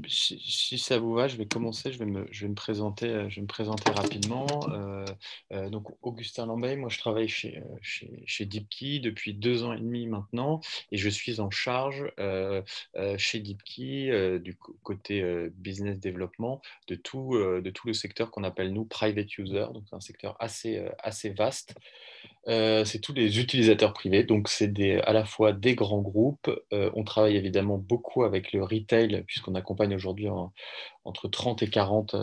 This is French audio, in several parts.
Si ça vous va, je vais commencer, je vais me présenter rapidement. Donc, Augustin Lambey, moi je travaille chez DeepKey depuis 2 ans et demi maintenant et je suis en charge chez DeepKey côté business développement de tout le secteur qu'on appelle nous private user, donc c'est un secteur assez vaste. C'est tous les utilisateurs privés, donc à la fois des grands groupes. On travaille évidemment beaucoup avec le retail, puisqu'on accompagne aujourd'hui entre 30 et 40,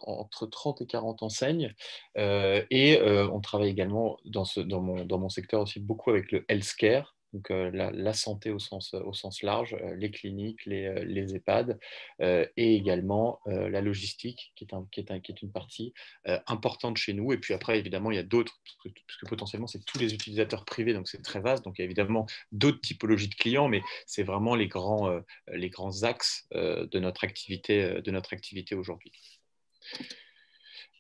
entre 30 et 40 enseignes. On travaille également dans mon secteur aussi beaucoup avec le healthcare. Donc, la santé au sens large, les cliniques, les EHPAD, et également la logistique, qui est une partie importante chez nous. Et puis après, évidemment, il y a d'autres, parce que potentiellement, c'est tous les utilisateurs privés, donc c'est très vaste. Donc il y a évidemment d'autres typologies de clients, mais c'est vraiment les grands axes de notre activité aujourd'hui.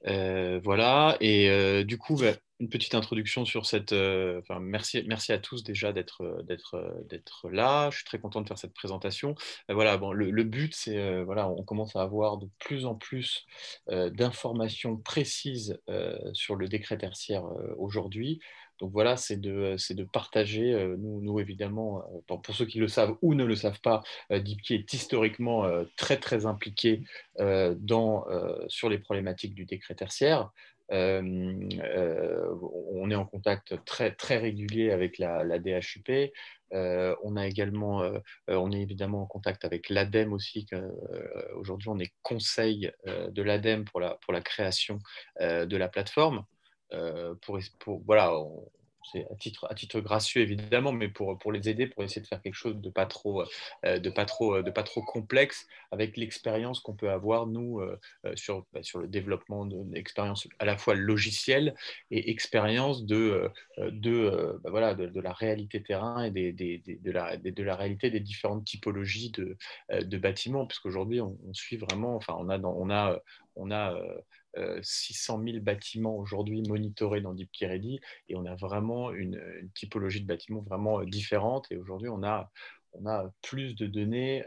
Voilà, et du coup, bah, une petite introduction sur cette. Enfin, merci à tous déjà d'être là. Je suis très content de faire cette présentation. Voilà, bon, le but, c'est voilà, on commence à avoir de plus en plus d'informations précises sur le décret tertiaire aujourd'hui. Donc voilà, c'est de partager, nous évidemment, pour ceux qui le savent ou ne le savent pas, DeepKey est historiquement très impliqué sur les problématiques du décret tertiaire. On est en contact très régulier avec la DHUP. On est évidemment en contact avec l'ADEME aussi. Aujourd'hui, on est conseil de l'ADEME pour la création de la plateforme. Voilà, c'est à titre gracieux évidemment, mais pour les aider, pour essayer de faire quelque chose de pas trop complexe, avec l'expérience qu'on peut avoir nous sur le développement d'une expérience à la fois logicielle et expérience de la réalité terrain et de la réalité des différentes typologies de bâtiments, puisqu'aujourd'hui on suit vraiment, enfin on a 600 000 bâtiments aujourd'hui monitorés dans DeepKey Ready, et on a vraiment une typologie de bâtiments vraiment différente. Et aujourd'hui, on a plus de données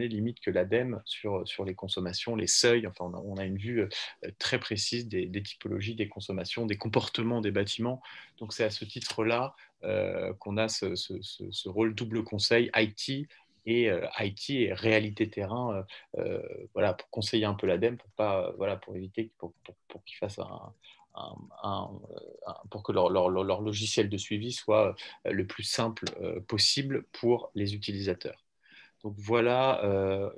limites que l'ADEME sur les consommations, les seuils. Enfin, on a une vue très précise des typologies, des consommations, des comportements des bâtiments. Donc, c'est à ce titre-là qu'on a ce rôle double conseil IT et réalité terrain, voilà, pour conseiller un peu l'ADEME, pour pas, voilà, pour éviter, pour qu'ils fassent un, un, pour que leur logiciel de suivi soit le plus simple possible pour les utilisateurs. Donc voilà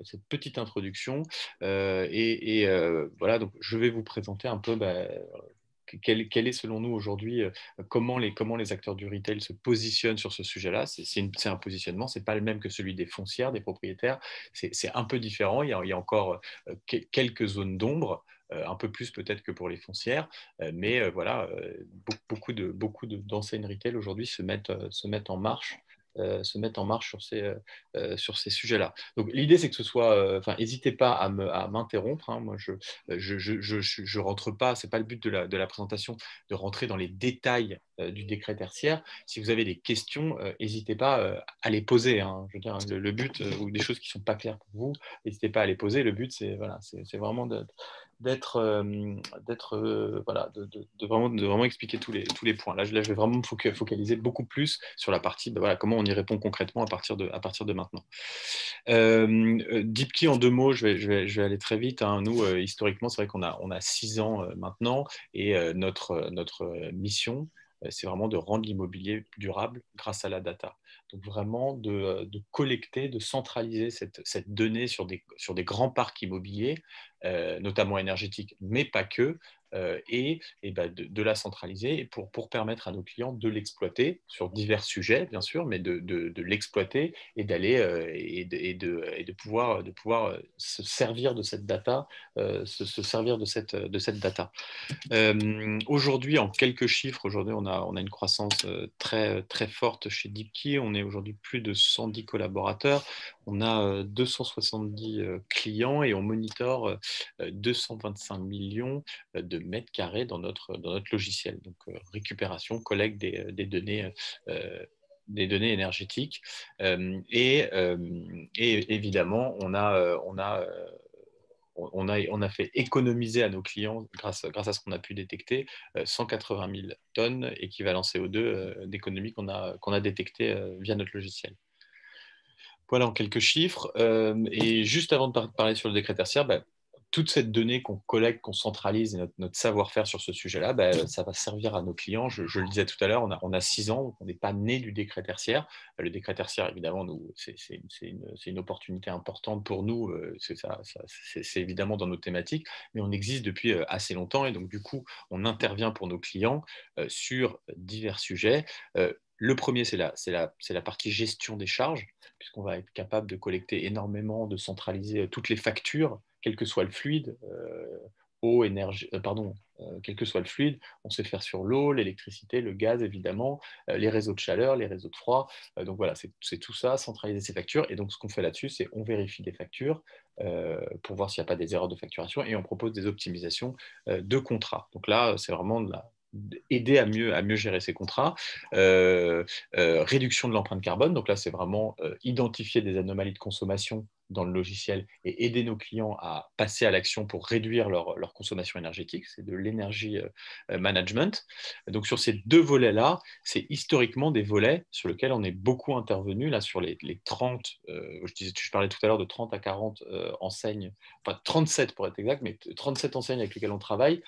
cette petite introduction. Voilà, donc je vais vous présenter un peu quel est selon nous aujourd'hui, comment les acteurs du retail se positionnent sur ce sujet-là. C'est un positionnement, c'est pas le même que celui des foncières, des propriétaires. C'est un peu différent. Il y a encore quelques zones d'ombre. Un peu plus peut-être que pour les foncières, mais voilà, d'enseignes retail aujourd'hui se mettent en marche, sur ces sujets-là. Donc l'idée, c'est que ce soit, enfin, n'hésitez pas à m'interrompre. Hein. Moi, je rentre pas, c'est pas le but de la présentation, de rentrer dans les détails du décret tertiaire. Si vous avez des questions, n'hésitez pas à les poser. Hein. Je veux dire, le but, ou des choses qui sont pas claires pour vous, n'hésitez pas à les poser. Le but, c'est voilà, c'est vraiment voilà, de vraiment expliquer tous les points. Là, je vais vraiment me focaliser beaucoup plus sur la partie, voilà, comment on y répond concrètement à partir de maintenant. DeepKey, en 2 mots, je vais aller très vite. Hein. Nous, historiquement, c'est vrai on a 6 ans maintenant, et notre mission, c'est vraiment de rendre l'immobilier durable grâce à la data. Donc vraiment de collecter, de centraliser cette donnée sur des grands parcs immobiliers, notamment énergétiques, mais pas que, ben de la centraliser pour permettre à nos clients de l'exploiter sur divers sujets, bien sûr, mais de l'exploiter et d'aller et de pouvoir se servir de cette data, se servir de cette data. Aujourd'hui, en quelques chiffres, aujourd'hui, on a une croissance très forte chez DeepKey. On est aujourd'hui plus de 110 collaborateurs. On a 270 clients et on monitore 225 millions de mètres carrés dans notre logiciel. Donc, récupération, collecte des données énergétiques. Et évidemment, on a fait économiser à nos clients, grâce à ce qu'on a pu détecter, 180 000 tonnes équivalent CO2 d'économies qu'on a détectées via notre logiciel. Voilà en quelques chiffres. Et juste avant de parler sur le décret tertiaire, toute cette donnée qu'on collecte, qu'on centralise, et notre savoir-faire sur ce sujet-là, ça va servir à nos clients. Je le disais tout à l'heure, on a 6 ans, donc on n'est pas né du décret tertiaire. Le décret tertiaire, évidemment, c'est une opportunité importante pour nous. C'est évidemment dans nos thématiques, mais on existe depuis assez longtemps. Et donc, du coup, on intervient pour nos clients sur divers sujets. Le premier, c'est la partie gestion des charges, puisqu'on va être capable de collecter énormément, de centraliser toutes les factures, quel que soit le fluide, eau, énergie, quel que soit le fluide, on sait faire sur l'eau, l'électricité, le gaz évidemment, les réseaux de chaleur, les réseaux de froid. Donc voilà, c'est tout ça, centraliser ces factures. Et donc ce qu'on fait là-dessus, c'est on vérifie des factures pour voir s'il n'y a pas des erreurs de facturation et on propose des optimisations de contrats. Donc là, c'est vraiment aider à mieux gérer ces contrats. Réduction de l'empreinte carbone, donc là c'est vraiment identifier des anomalies de consommation dans le logiciel et aider nos clients à passer à l'action pour réduire leur consommation énergétique. C'est de l'énergie management. Donc sur ces deux volets-là, c'est historiquement des volets sur lesquels on est beaucoup intervenu, là sur les 30, je parlais tout à l'heure de 30 à 40 enseignes, enfin 37 pour être exact, mais 37 enseignes avec lesquelles on travaille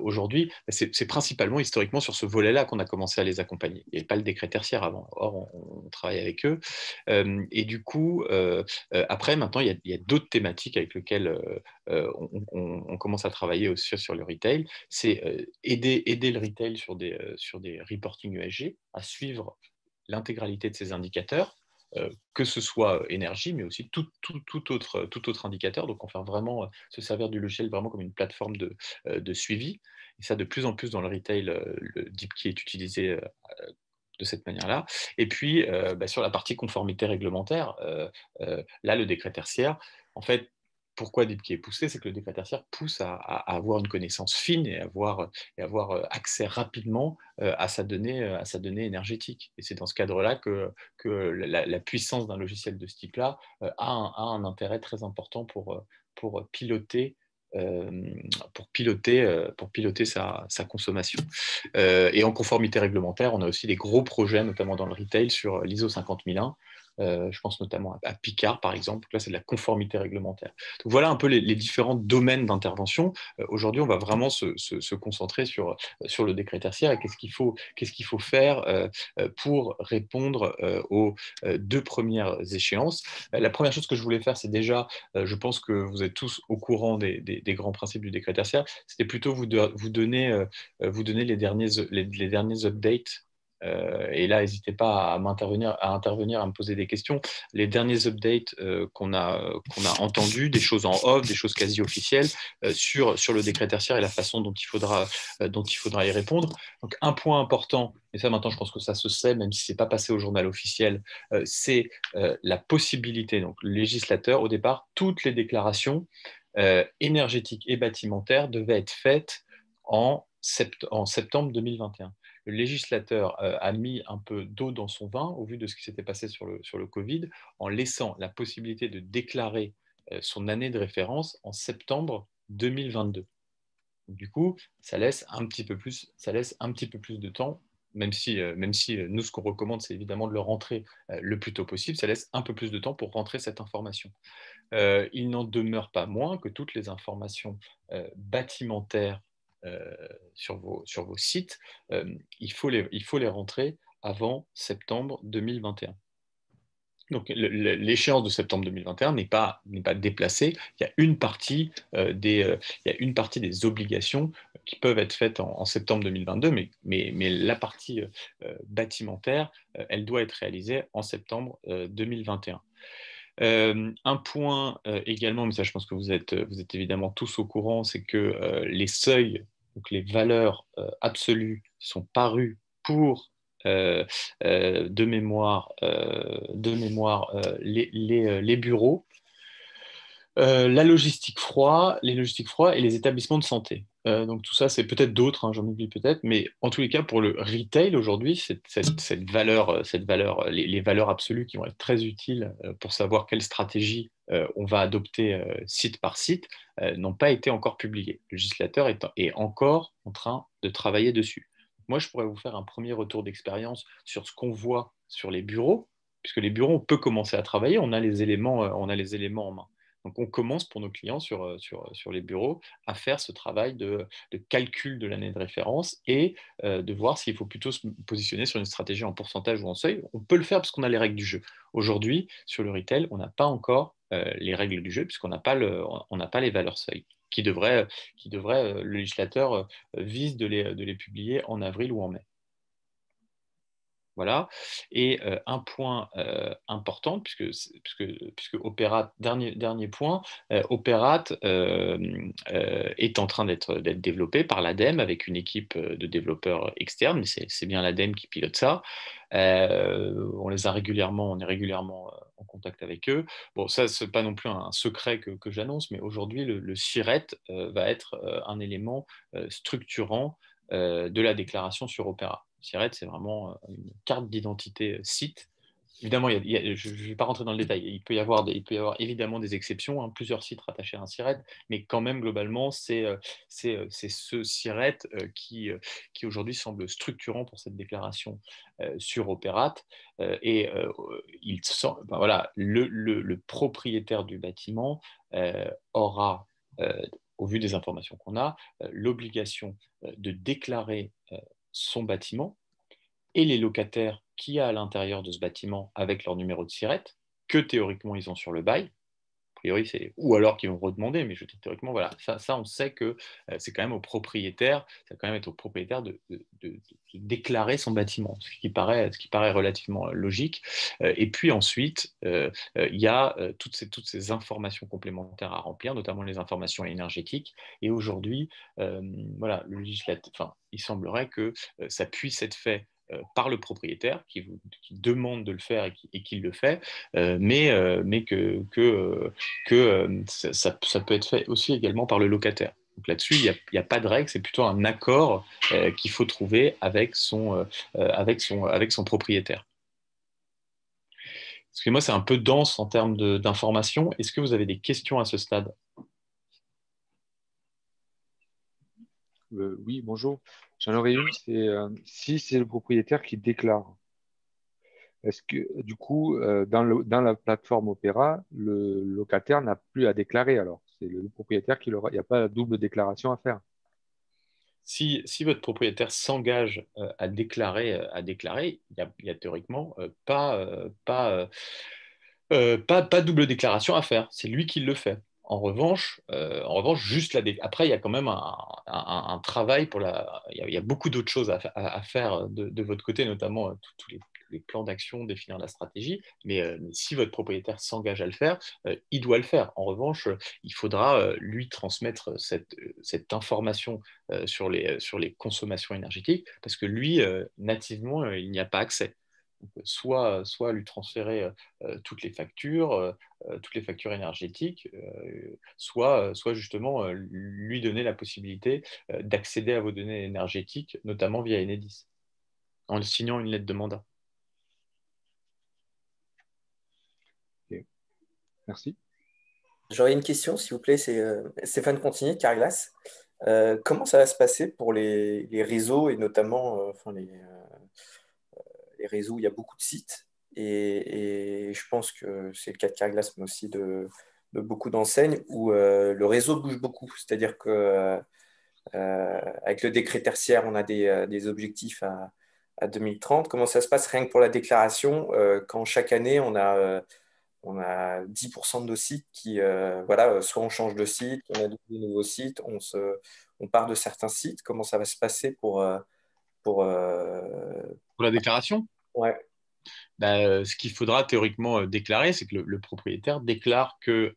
aujourd'hui. C'est principalement historiquement sur ce volet-là qu'on a commencé à les accompagner. Il n'y avait pas le décret tertiaire avant. Or, on travaille avec eux. Et du coup, après, maintenant, il y a d'autres thématiques avec lesquelles on commence à travailler aussi sur le retail. C'est aider le retail sur des reporting ESG, à suivre l'intégralité de ces indicateurs, que ce soit énergie, mais aussi tout autre indicateur. Donc, on fait vraiment se servir du logiciel vraiment comme une plateforme de suivi. Et ça, de plus en plus dans le retail, le DeepKey est utilisé de cette manière-là. Et puis, sur la partie conformité réglementaire, là, le décret tertiaire, en fait, pourquoi DeepKey est poussé, c'est que le décret tertiaire pousse à avoir une connaissance fine et avoir accès rapidement à sa donnée énergétique. Et c'est dans ce cadre-là que la puissance d'un logiciel de ce type-là a un intérêt très important pour piloter sa consommation. Et en conformité réglementaire, on a aussi des gros projets, notamment dans le retail, sur l'ISO 50001. Je pense notamment à Picard, par exemple. Là, c'est de la conformité réglementaire. Donc voilà un peu les différents domaines d'intervention. Aujourd'hui, on va vraiment se concentrer sur le décret tertiaire et qu'est-ce qu'il faut faire pour répondre aux deux premières échéances. La première chose que je voulais faire, c'est déjà, je pense que vous êtes tous au courant des grands principes du décret tertiaire, c'était plutôt vous donner les derniers updates. Et là, n'hésitez pas à intervenir, à me poser des questions. Les derniers updates qu'on a entendus, des choses en off, des choses quasi officielles sur le décret tertiaire et la façon dont il faudra y répondre. Donc, un point important, et ça maintenant je pense que ça se sait, même si ce n'est pas passé au journal officiel, c'est la possibilité, donc le législateur, au départ, toutes les déclarations énergétiques et bâtimentaires devaient être faites en septembre 2021. Le législateur a mis un peu d'eau dans son vin au vu de ce qui s'était passé sur le Covid, en laissant la possibilité de déclarer son année de référence en septembre 2022. Du coup, ça laisse un petit peu plus de temps, même si nous, ce qu'on recommande, c'est évidemment de le rentrer le plus tôt possible. Ça laisse un peu plus de temps pour rentrer cette information. Il n'en demeure pas moins que toutes les informations bâtimentaires sur vos sites, il faut les rentrer avant septembre 2021. Donc l'échéance de septembre 2021 n'est pas déplacée. Il y a une partie des obligations qui peuvent être faites en septembre 2022, mais la partie bâtimentaire, elle doit être réalisée en septembre 2021. Un point également, mais ça je pense que vous êtes évidemment tous au courant, c'est que les seuils, donc les valeurs absolues sont parues pour de mémoire les bureaux, les logistiques froids et les établissements de santé. Donc tout ça, c'est peut-être d'autres, hein, j'en oublie peut-être, mais en tous les cas, pour le retail aujourd'hui, cette valeur, les valeurs absolues qui vont être très utiles pour savoir quelle stratégie on va adopter site par site, n'ont pas été encore publiées. Le législateur est encore en train de travailler dessus. Moi, je pourrais vous faire un premier retour d'expérience sur ce qu'on voit sur les bureaux, puisque les bureaux, on peut commencer à travailler, on a les éléments en main. Donc on commence pour nos clients sur les bureaux à faire ce travail de calcul de l'année de référence et de voir s'il faut plutôt se positionner sur une stratégie en pourcentage ou en seuil. On peut le faire parce qu'on a les règles du jeu. Aujourd'hui, sur le retail, on n'a pas encore les règles du jeu puisqu'on n'a pas, on n'a pas les valeurs seuil le législateur vise de les publier en avril ou en mai. Voilà. Et un point important, puisque Opérate, dernier point, Opérate est en train d'être développé par l'ADEME avec une équipe de développeurs externes, mais c'est bien l'ADEME qui pilote ça. On est régulièrement en contact avec eux. Bon, ça, c'est pas non plus un secret que j'annonce, mais aujourd'hui, le SIRET va être un élément structurant de la déclaration sur Opéra. SIRET, c'est vraiment une carte d'identité site. Évidemment, je ne vais pas rentrer dans le détail. Il peut y avoir évidemment des exceptions, hein, plusieurs sites rattachés à un SIRET, mais quand même, globalement, c'est ce SIRET qui aujourd'hui semble structurant pour cette déclaration sur Opérate. Voilà, le propriétaire du bâtiment aura, au vu des informations qu'on a, l'obligation de déclarer son bâtiment et les locataires qu'il y a à l'intérieur de ce bâtiment avec leur numéro de SIRET, que théoriquement ils ont sur le bail. A priori, ou alors qu'ils vont redemander, mais théoriquement, voilà, ça on sait que c'est quand même au propriétaire, ça va quand même être au propriétaire de déclarer son bâtiment, ce qui paraît relativement logique. Et puis ensuite, il y a toutes ces informations complémentaires à remplir, notamment les informations énergétiques. Et aujourd'hui, voilà, enfin, il semblerait que ça puisse être fait par le propriétaire qui demande de le faire et qui le fait, mais que ça peut être fait aussi également par le locataire. Donc là-dessus, il y a pas de règle, c'est plutôt un accord qu'il faut trouver avec son propriétaire. Excusez-moi, c'est un peu dense en termes d'informations. Est-ce que vous avez des questions à ce stade? Oui, bonjour. J'en aurais une, c'est si c'est le propriétaire qui déclare, est-ce que du coup, dans la plateforme Opéra, le locataire n'a plus à déclarer alors? C'est le propriétaire qui l'aura, il n'y a pas la double déclaration à faire. Si votre propriétaire s'engage il y a théoriquement pas double déclaration à faire. C'est lui qui le fait. En revanche, après, il y a quand même un travail il y a beaucoup d'autres choses à faire de votre côté, notamment tous les plans d'action, définir la stratégie. Mais si votre propriétaire s'engage à le faire, il doit le faire. En revanche, il faudra lui transmettre cette information sur les consommations énergétiques, parce que lui, nativement, il n'y a pas accès. Donc, soit lui transférer toutes les factures énergétiques, soit justement lui donner la possibilité d'accéder à vos données énergétiques, notamment via Enedis, en signant une lettre de mandat. Ok. Merci. J'aurais une question, s'il vous plaît. C'est Stéphane Contigny de Carglass. Comment ça va se passer pour les réseaux et notamment les réseaux où il y a beaucoup de sites et je pense que c'est le cas de Carglass, mais aussi de beaucoup d'enseignes où le réseau bouge beaucoup. C'est-à-dire que avec le décret tertiaire, on a des objectifs à 2030. Comment ça se passe rien que pour la déclaration quand chaque année on a 10% de nos sites qui, voilà, soit on change de site, on a de nouveaux sites, on part de certains sites. Comment ça va se passer pour Pour la déclaration, ouais, ce qu'il faudra théoriquement déclarer, c'est que le propriétaire déclare que,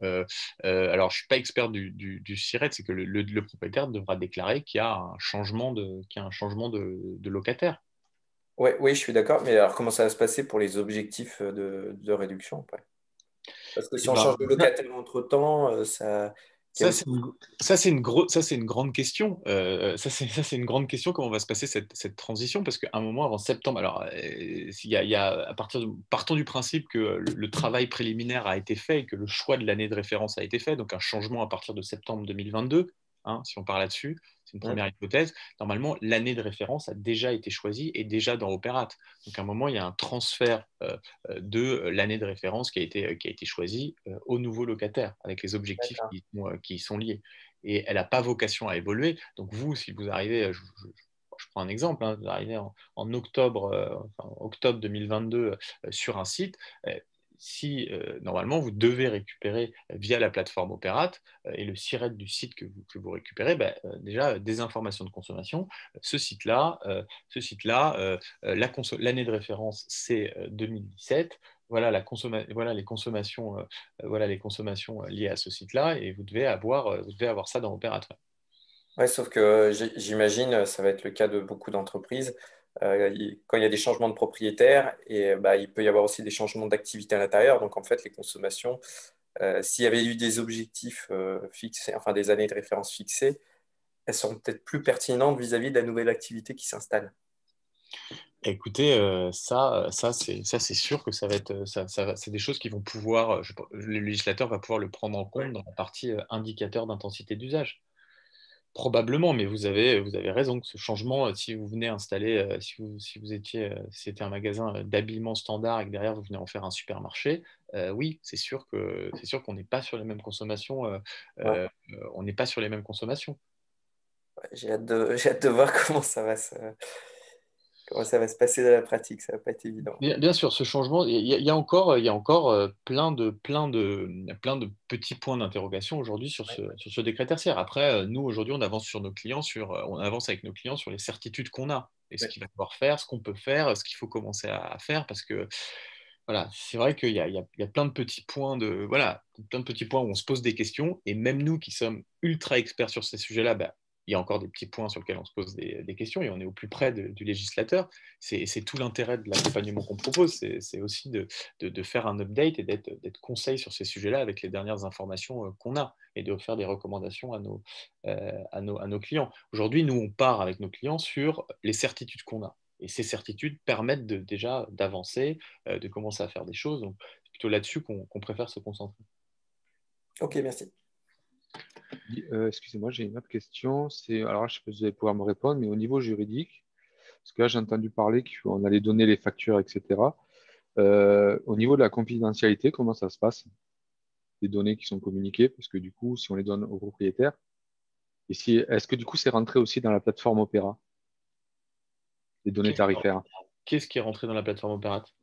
alors je ne suis pas expert du SIRET, c'est que le propriétaire devra déclarer qu'il y a un changement de locataire. ouais, oui, je suis d'accord. Mais alors, comment ça va se passer pour les objectifs de réduction après? Parce que si Et on ben, change de locataire entre-temps, ça, Ça, c'est une grande question. Ça, c'est une grande question, comment va se passer cette transition, parce qu'à un moment, avant septembre, alors, partons du principe que le travail préliminaire a été fait et que le choix de l'année de référence a été fait, donc un changement à partir de septembre 2022, hein, si on part là-dessus, c'est une première hypothèse. Normalement, l'année de référence a déjà été choisie et déjà dans Opérate. Donc à un moment, il y a un transfert de l'année de référence qui a été choisie au nouveau locataire, avec les objectifs qui sont liés. Et elle n'a pas vocation à évoluer. Donc vous, si vous arrivez, je prends un exemple, hein, vous arrivez en octobre 2022 sur un site, si normalement vous devez récupérer via la plateforme Opérate et le SIRET du site que vous récupérez, déjà des informations de consommation. Ce site-là, l'année de référence, c'est 2017. Voilà, les consommations, liées à ce site-là, et vous devez avoir ça dans Opérate. Ouais, sauf que j'imagine, ça va être le cas de beaucoup d'entreprises, quand il y a des changements de propriétaire, et bah, il peut y avoir aussi des changements d'activité à l'intérieur. Donc en fait, les consommations, s'il y avait eu des objectifs fixés, enfin des années de référence fixées, elles seront peut-être plus pertinentes vis-à-vis de la nouvelle activité qui s'installe. Écoutez, c'est sûr que ça va être, c'est des choses qui vont pouvoir, le législateur va pouvoir le prendre en compte dans la partie indicateur d'intensité d'usage. Probablement, mais vous avez raison que ce changement, si vous venez installer, si c'était un magasin d'habillement standard et que derrière vous venez en faire un supermarché, oui, c'est sûr qu'on n'est pas sur les mêmes consommations. Ouais. On n'est pas sur les mêmes consommations. J'ai hâte de voir comment ça va se passer dans la pratique. Ça va pas être évident. Bien sûr, ce changement, il y a encore plein de petits points d'interrogation aujourd'hui sur ce décret tertiaire. Après, nous, aujourd'hui, on avance on avance avec nos clients sur les certitudes qu'on a et ce Ouais. qu'il va devoir faire, ce qu'on peut faire, ce qu'il faut commencer à faire, parce que voilà, c'est vrai qu'il y a plein de petits points plein de petits points où on se pose des questions, et même nous qui sommes ultra experts sur ces sujets-là, il y a encore des petits points sur lesquels on se pose des questions, et on est au plus près du législateur. C'est tout l'intérêt de l'accompagnement qu'on propose, c'est aussi de faire un update et d'être conseil sur ces sujets-là avec les dernières informations qu'on a, et de faire des recommandations à nos clients. Aujourd'hui, nous, on part avec nos clients sur les certitudes qu'on a. Et ces certitudes permettent déjà d'avancer, de commencer à faire des choses. Donc, c'est plutôt là-dessus qu'on préfère se concentrer. Ok, merci. Excusez-moi, j'ai une autre question. Alors, je sais pas si vous allez pouvoir me répondre, mais au niveau juridique, parce que là, j'ai entendu parler qu'on allait donner les factures, etc. Au niveau de la confidentialité, comment ça se passe? Les données qui sont communiquées, parce que du coup, si on les donne au propriétaire, est-ce que du coup, c'est rentré aussi dans la plateforme Opéra, les données tarifaires? Qu'est-ce qui est rentré dans la plateforme Opérate?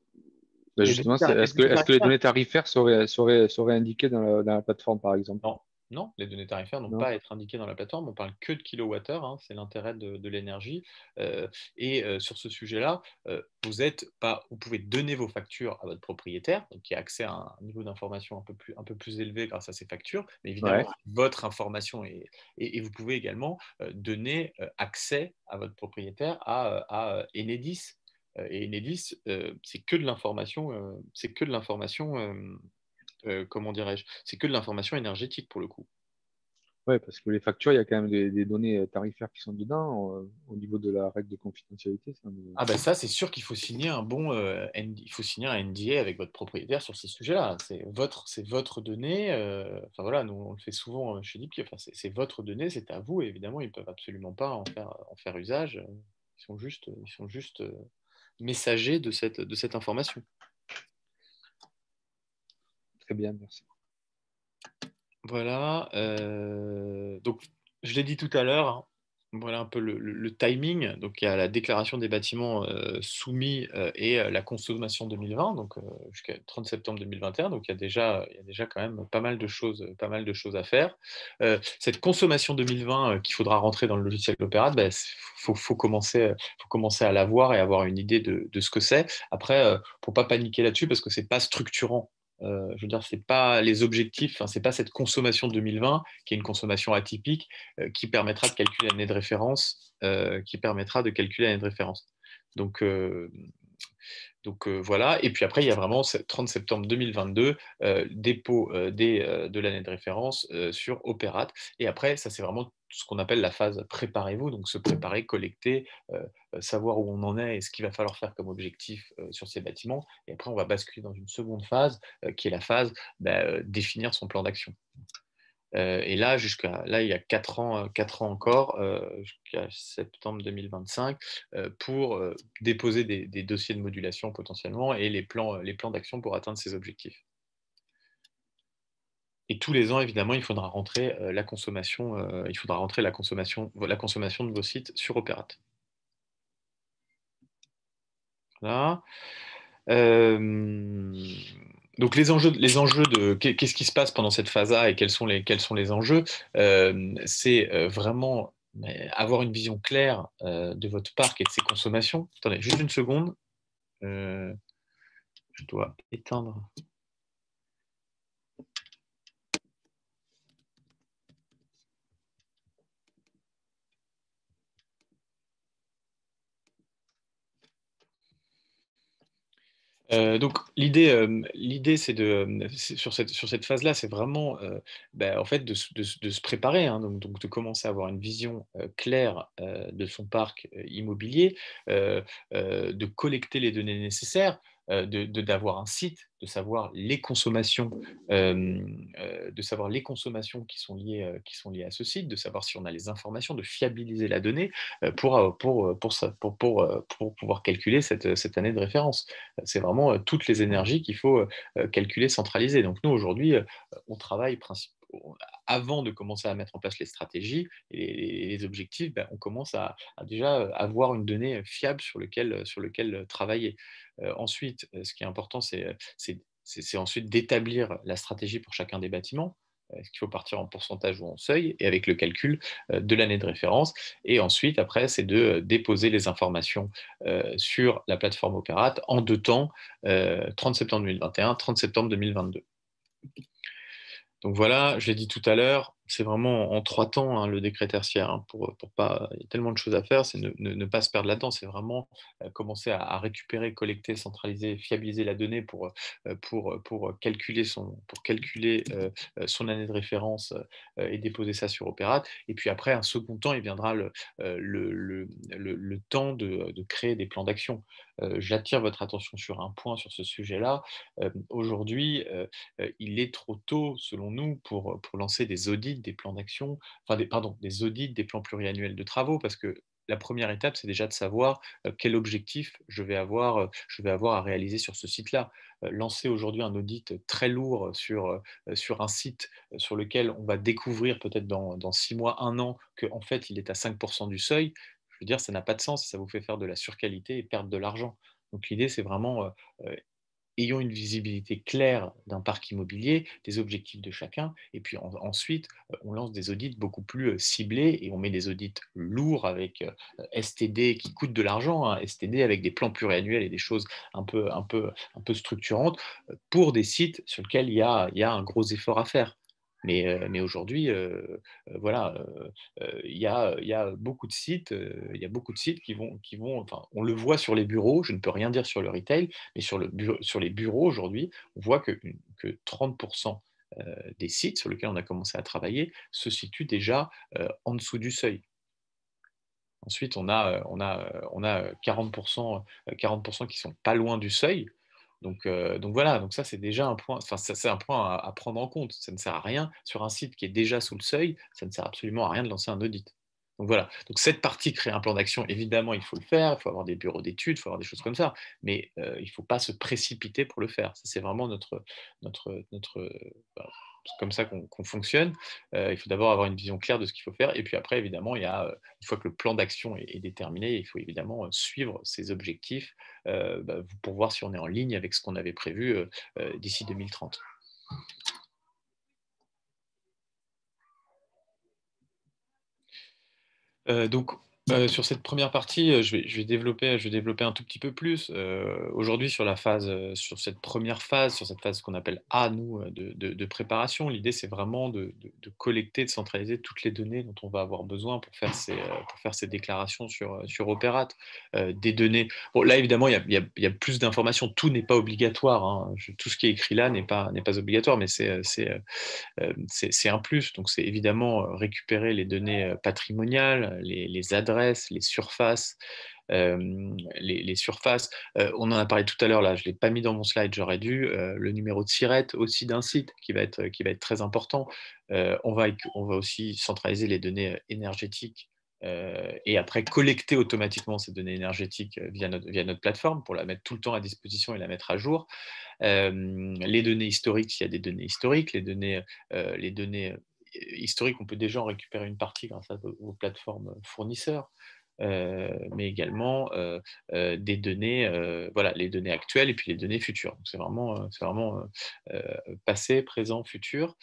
Ben Les justement, données tar- les est-ce données que les tarifaires données tarifaires seraient indiquées dans la plateforme, par exemple? Non, non, les données tarifaires n'ont Non? pas à être indiquées dans la plateforme. On parle que de kilowattheure, hein, c'est l'intérêt de l'énergie. Sur ce sujet-là, vous pouvez donner vos factures à votre propriétaire, donc qui a accès à un niveau d'information un peu plus élevé grâce à ces factures. Mais évidemment, Ouais. votre information et vous pouvez également donner accès à votre propriétaire à Enedis. Et Enedis, c'est que de l'information, comment dirais-je, c'est que de l'information énergétique pour le coup. Ouais, parce que les factures, il y a quand même des données tarifaires qui sont dedans, au niveau de la règle de confidentialité. Ah ben ça, c'est sûr qu'il faut signer il faut signer un NDA avec votre propriétaire sur ces sujets-là. C'est votre donnée. Enfin voilà, nous on le fait souvent chez DeepKey. Enfin, c'est votre donnée, c'est à vous. Et évidemment, ils ne peuvent absolument pas en faire usage. Ils sont juste messagers de cette information. Très bien, merci. Voilà. Donc, je l'ai dit tout à l'heure, hein. Voilà un peu le timing. Donc, il y a la déclaration des bâtiments soumis et la consommation 2020, donc jusqu'à 30 septembre 2021. Donc, il y a déjà quand même pas mal de choses à faire. Cette consommation 2020 qu'il faudra rentrer dans le logiciel Opérate, faut commencer à la voir et avoir une idée de ce que c'est. Après, pour pas paniquer là-dessus, parce que c'est pas structurant. Je veux dire, c'est pas les objectifs, enfin, c'est pas cette consommation 2020 qui est une consommation atypique qui permettra de calculer l'année de référence, Donc, Donc voilà, et puis après, il y a vraiment 30 septembre 2022, dépôt de l'année de référence sur Opérat. Et après, ça c'est vraiment ce qu'on appelle la phase préparez-vous, donc se préparer, collecter, savoir où on en est et ce qu'il va falloir faire comme objectif sur ces bâtiments. Et après, on va basculer dans une seconde phase, qui est la phase définir son plan d'action. Et là, il y a 4 ans encore, jusqu'à septembre 2025, pour déposer des dossiers de modulation potentiellement et les plans d'action pour atteindre ces objectifs. Et tous les ans, évidemment, il faudra rentrer la consommation de vos sites sur Opérat. Voilà. Donc les enjeux de qu'est-ce qui se passe pendant cette phase A et quels sont les enjeux, c'est vraiment avoir une vision claire de votre parc et de ses consommations. Attendez, juste une seconde. Je dois éteindre. Donc l'idée c'est sur cette phase-là, c'est vraiment en fait de se préparer, hein, donc de commencer à avoir une vision claire de son parc immobilier, de collecter les données nécessaires, d'avoir un site, de savoir les consommations qui sont liées à ce site, de savoir si on a les informations, de fiabiliser la donnée pour pouvoir calculer cette année de référence. C'est vraiment toutes les énergies qu'il faut calculer, centraliser. Donc nous, aujourd'hui, on travaille avant de commencer à mettre en place les stratégies et les objectifs, on commence à déjà avoir une donnée fiable sur lequel travailler. Ensuite, ce qui est important, c'est ensuite d'établir la stratégie pour chacun des bâtiments. Est-ce qu'il faut partir en pourcentage ou en seuil, et avec le calcul de l'année de référence. Et ensuite, après, c'est de déposer les informations sur la plateforme Opérat en 2 temps, 30 septembre 2021, 30 septembre 2022. Donc voilà, je l'ai dit tout à l'heure, c'est vraiment en 3 temps, hein, le décret tertiaire, hein, pour pas, il y a tellement de choses à faire, c'est ne pas se perdre là-dedans, c'est vraiment commencer à récupérer, collecter, centraliser, fiabiliser la donnée pour calculer son année de référence et déposer ça sur Opérat. Et puis après, un second temps, il viendra le temps de créer des plans d'action. J'attire votre attention sur un point sur ce sujet-là. Aujourd'hui, il est trop tôt, selon nous, pour lancer des audits, des plans d'action, des audits, des plans pluriannuels de travaux, parce que la première étape, c'est déjà de savoir quel objectif je vais avoir à réaliser sur ce site-là. Lancer aujourd'hui un audit très lourd sur un site sur lequel on va découvrir peut-être dans 6 mois, 1 an, qu'en fait, il est à 5% du seuil, je veux dire, ça n'a pas de sens, ça vous fait faire de la surqualité et perdre de l'argent. Donc l'idée, c'est vraiment ayons une visibilité claire d'un parc immobilier, des objectifs de chacun, et puis ensuite, on lance des audits beaucoup plus ciblés, et on met des audits lourds avec STD qui coûtent de l'argent, hein, STD avec des plans pluriannuels et des choses un peu structurantes pour des sites sur lesquels il y a un gros effort à faire. Mais aujourd'hui, voilà, il y a beaucoup de sites, enfin, on le voit sur les bureaux, je ne peux rien dire sur le retail, mais sur les bureaux aujourd'hui, on voit que 30% des sites sur lesquels on a commencé à travailler se situent déjà en dessous du seuil. Ensuite, on a 40%, 40% qui sont pas loin du seuil. Donc voilà, donc ça c'est déjà un point, enfin ça, c'est un point à prendre en compte. Ça ne sert à rien sur un site qui est déjà sous le seuil, ça ne sert absolument à rien de lancer un audit. Donc voilà, donc cette partie créer un plan d'action, évidemment il faut le faire, il faut avoir des bureaux d'études, il faut avoir des choses comme ça, mais il ne faut pas se précipiter pour le faire. Ça, c'est vraiment bah, c'est comme ça qu'on fonctionne. Il faut d'abord avoir une vision claire de ce qu'il faut faire, et puis après évidemment il y a une fois que le plan d'action est déterminé, il faut évidemment suivre ses objectifs pour voir si on est en ligne avec ce qu'on avait prévu d'ici 2030. Donc, Sur cette première partie, je vais développer un tout petit peu plus. Aujourd'hui, sur cette première phase, sur cette phase qu'on appelle A, nous, de préparation, l'idée, c'est vraiment de collecter, de centraliser toutes les données dont on va avoir besoin pour faire ces déclarations sur Opérate. Des données. Bon, là, évidemment, il y a plus d'informations. Tout n'est pas obligatoire, hein. Tout ce qui est écrit là n'est pas obligatoire, mais c'est un plus. Donc, c'est évidemment récupérer les données patrimoniales, les adresses, les surfaces. Les surfaces. On en a parlé tout à l'heure, là, je ne l'ai pas mis dans mon slide, j'aurais dû. Le numéro de SIRET aussi d'un site qui va être très important. On va aussi centraliser les données énergétiques et après collecter automatiquement ces données énergétiques via notre plateforme pour la mettre tout le temps à disposition et la mettre à jour. Les données historiques, s'il y a des données historiques, les données historiques, on peut déjà en récupérer une partie grâce à vos plateformes fournisseurs. Mais également des données, voilà, les données actuelles et puis les données futures. Donc, c'est vraiment passé, présent, futur.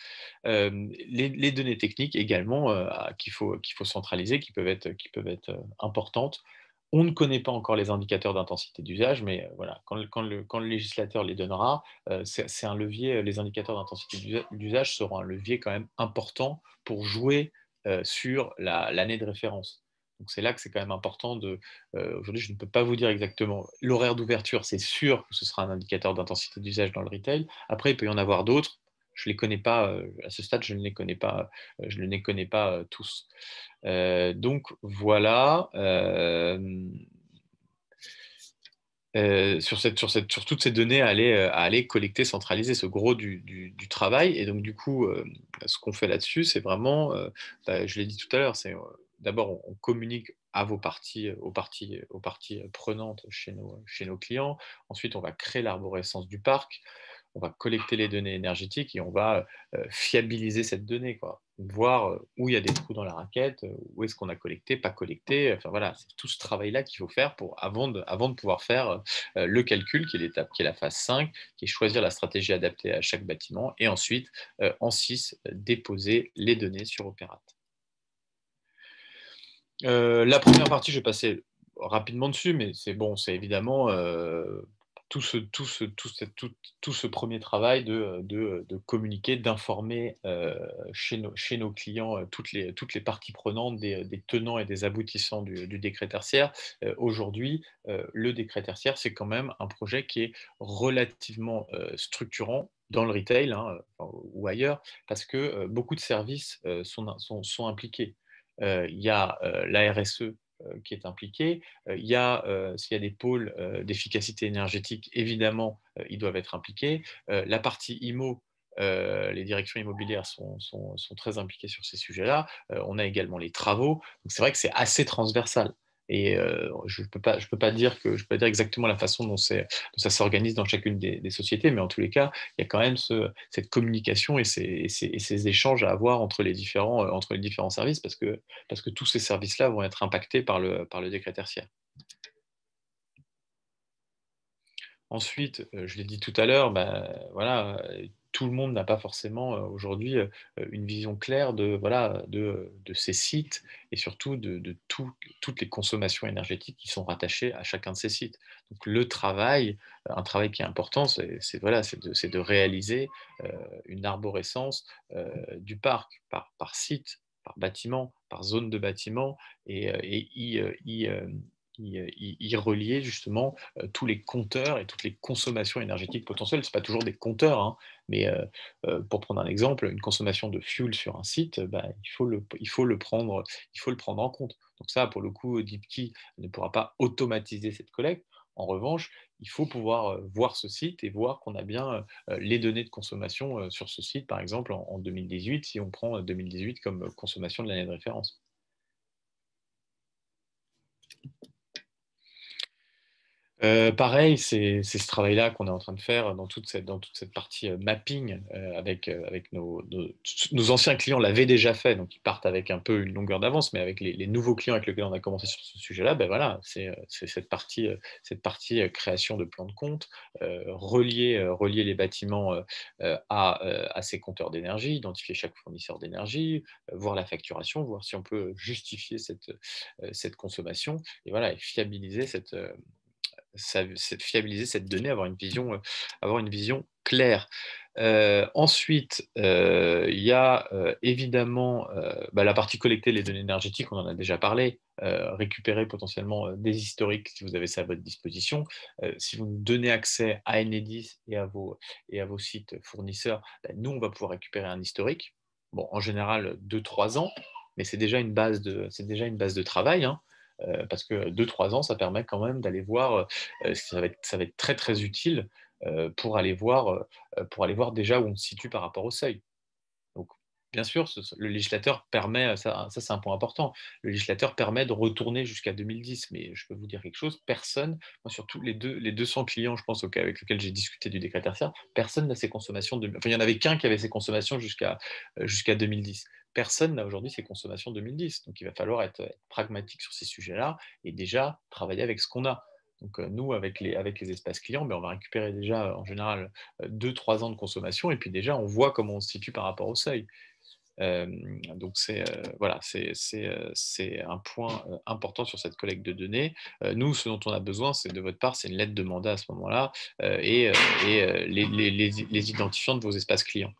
Les données techniques également qu'il faut centraliser, qui peuvent être importantes. On ne connaît pas encore les indicateurs d'intensité d'usage, mais voilà, quand le législateur les donnera, c'est un levier, les indicateurs d'intensité d'usage seront un levier quand même important pour jouer sur l'année de référence. Donc c'est là que c'est quand même important aujourd'hui, je ne peux pas vous dire exactement l'horaire d'ouverture, c'est sûr que ce sera un indicateur d'intensité d'usage dans le retail. Après, il peut y en avoir d'autres. Je ne les connais pas, à ce stade, je ne les connais pas, je ne les connais pas tous. Donc voilà. Sur toutes ces données à aller collecter, centraliser ce gros du travail. Et donc, du coup, ce qu'on fait là-dessus, c'est vraiment, je l'ai dit tout à l'heure, c'est d'abord, on communique à aux parties prenantes chez nos clients. Ensuite, on va créer l'arborescence du parc. On va collecter les données énergétiques et on va fiabiliser cette donnée, quoi. Voir où il y a des trous dans la raquette, où est-ce qu'on a collecté, pas collecté. Enfin voilà, c'est tout ce travail-là qu'il faut faire avant de pouvoir faire le calcul, qui est l'étape, qui est la phase 5, qui est choisir la stratégie adaptée à chaque bâtiment, et ensuite, en 6, déposer les données sur Opérate. La première partie, je vais passer rapidement dessus, mais c'est bon, c'est évidemment tout ce premier travail de communiquer, d'informer chez nos clients toutes les parties prenantes des tenants et des aboutissants du décret tertiaire. Aujourd'hui, le décret tertiaire, c'est quand même un projet qui est relativement structurant dans le retail, hein, ou ailleurs, parce que beaucoup de services sont impliqués. Il y a la RSE qui est impliquée. S'il y a des pôles d'efficacité énergétique, évidemment, ils doivent être impliqués. La partie IMO, les directions immobilières sont très impliquées sur ces sujets-là. On a également les travaux. Donc c'est vrai que c'est assez transversal. Et je peux pas dire exactement la façon dont ça s'organise dans chacune des sociétés, mais en tous les cas, il y a quand même cette communication et ces échanges à avoir entre les différents services, parce que tous ces services-là vont être impactés par le décret tertiaire. Ensuite, je l'ai dit tout à l'heure, voilà, tout le monde n'a pas forcément aujourd'hui une vision claire de ces sites et surtout toutes les consommations énergétiques qui sont rattachées à chacun de ces sites. Donc un travail qui est important, c'est de réaliser une arborescence du parc par site, par bâtiment, par zone de bâtiment et y relier justement tous les compteurs et toutes les consommations énergétiques potentielles. Ce n'est pas toujours des compteurs, hein, mais pour prendre un exemple, une consommation de fuel sur un site, il faut le prendre en compte. Donc ça, pour le coup, DeepKey ne pourra pas automatiser cette collecte. En revanche, il faut pouvoir voir ce site et voir qu'on a bien les données de consommation sur ce site, par exemple en 2018, si on prend 2018 comme consommation de l'année de référence. Pareil, c'est ce travail-là qu'on est en train de faire dans toute cette partie mapping avec nos anciens clients l'avaient déjà fait, donc ils partent avec un peu une longueur d'avance, mais avec les nouveaux clients avec lesquels on a commencé sur ce sujet-là, ben voilà, c'est cette partie création de plan de compte, relier les bâtiments à ces compteurs d'énergie, identifier chaque fournisseur d'énergie, voir la facturation, voir si on peut justifier cette consommation, et voilà, et fiabiliser fiabiliser cette donnée, avoir une vision claire. Ensuite, il y a évidemment la partie collecter les données énergétiques, on en a déjà parlé, récupérer potentiellement des historiques si vous avez ça à votre disposition. Si vous nous donnez accès à Enedis et à vos sites fournisseurs, nous, on va pouvoir récupérer un historique. Bon, en général, 2-3 ans, mais c'est déjà une base de travail, hein. Parce que 2-3 ans, ça permet quand même d'aller voir, ça va être très très utile pour aller voir déjà où on se situe par rapport au seuil. Donc, bien sûr, le législateur permet, ça c'est un point important, le législateur permet de retourner jusqu'à 2010, mais je peux vous dire quelque chose, personne, moi surtout les 200 clients, je pense, avec lesquels j'ai discuté du décret tertiaire, personne n'a ses consommations, enfin il n'y en avait qu'un qui avait ses consommations jusqu'à 2010. Personne n'a aujourd'hui ses consommations 2010, donc il va falloir être pragmatique sur ces sujets-là et déjà travailler avec ce qu'on a. Donc nous, avec les espaces clients, on va récupérer déjà en général 2-3 ans de consommation et puis déjà on voit comment on se situe par rapport au seuil. Euh, donc voilà, c'est un point important sur cette collecte de données. Nous, ce dont on a besoin, c'est de votre part, c'est une lettre de mandat à ce moment-là les identifiants de vos espaces clients.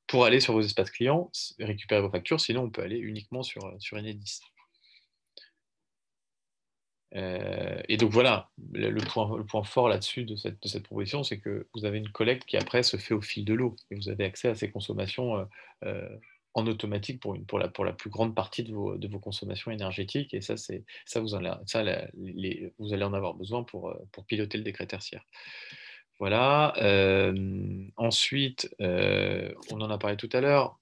Pour aller sur vos espaces clients, récupérer vos factures, sinon on peut aller uniquement sur Enedis. Et donc voilà, le point fort là-dessus de cette proposition, c'est que vous avez une collecte qui après se fait au fil de l'eau et vous avez accès à ces consommations en automatique pour la plus grande partie de vos consommations énergétiques. Et vous allez en avoir besoin pour piloter le décret tertiaire. Voilà. Ensuite, on en a parlé tout à l'heure.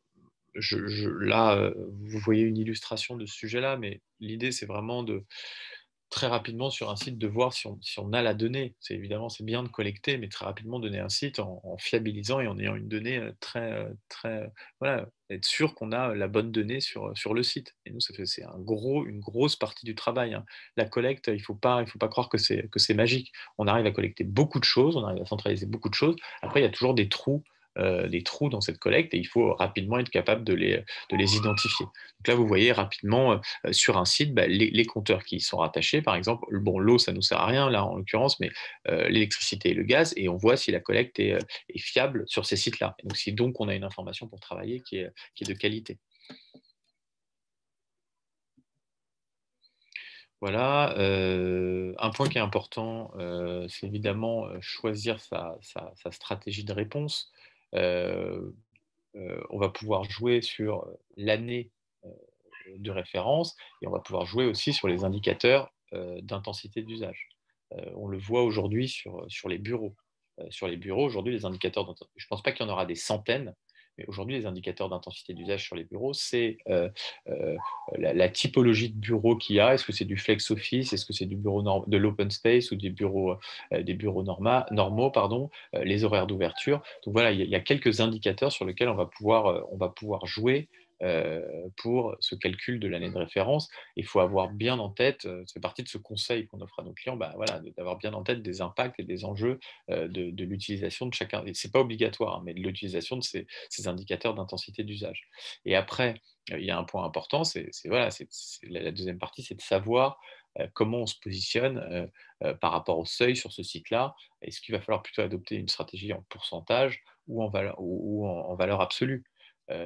Là, vous voyez une illustration de ce sujet-là, mais l'idée, c'est vraiment de très rapidement sur un site de voir si on a la donnée. C'est bien de collecter, mais très rapidement donner un site en fiabilisant et en ayant une donnée très voilà, être sûr qu'on a la bonne donnée sur le site. Et nous, c'est une grosse partie du travail, hein. La collecte, il faut pas croire que c'est magique. On arrive à collecter beaucoup de choses, on arrive à centraliser beaucoup de choses. Après, il y a toujours des trous dans cette collecte et il faut rapidement être capable de les identifier. Donc là, vous voyez rapidement sur un site les compteurs qui y sont rattachés, par exemple. Bon, l'eau, ça ne nous sert à rien là en l'occurrence, mais l'électricité et le gaz, et on voit si la collecte est fiable sur ces sites-là. Donc, si donc on a une information pour travailler qui est de qualité. Voilà, un point qui est important, c'est évidemment choisir sa stratégie de réponse. Euh, on va pouvoir jouer sur l'année de référence et on va pouvoir jouer aussi sur les indicateurs d'intensité d'usage. On le voit aujourd'hui sur les bureaux. Sur les bureaux, aujourd'hui, les indicateurs je ne pense pas qu'il y en aura des centaines, mais aujourd'hui, les indicateurs d'intensité d'usage sur les bureaux, c'est la typologie de bureau qu'il y a. Est-ce que c'est du flex office? Est-ce que c'est du bureau de l'open space ou des bureaux normaux, pardon, les horaires d'ouverture? Donc voilà, il y a quelques indicateurs sur lesquels on va pouvoir jouer pour ce calcul de l'année de référence. Il faut avoir bien en tête, c'est partie de ce conseil qu'on offre à nos clients, voilà, d'avoir bien en tête des impacts et des enjeux de l'utilisation de chacun. Et ce n'est pas obligatoire, hein, mais de l'utilisation de ces indicateurs d'intensité d'usage. Et après, il y a un point important, voilà, la deuxième partie, c'est de savoir comment on se positionne par rapport au seuil sur ce site-là. Est-ce qu'il va falloir plutôt adopter une stratégie en pourcentage ou en valeur absolue?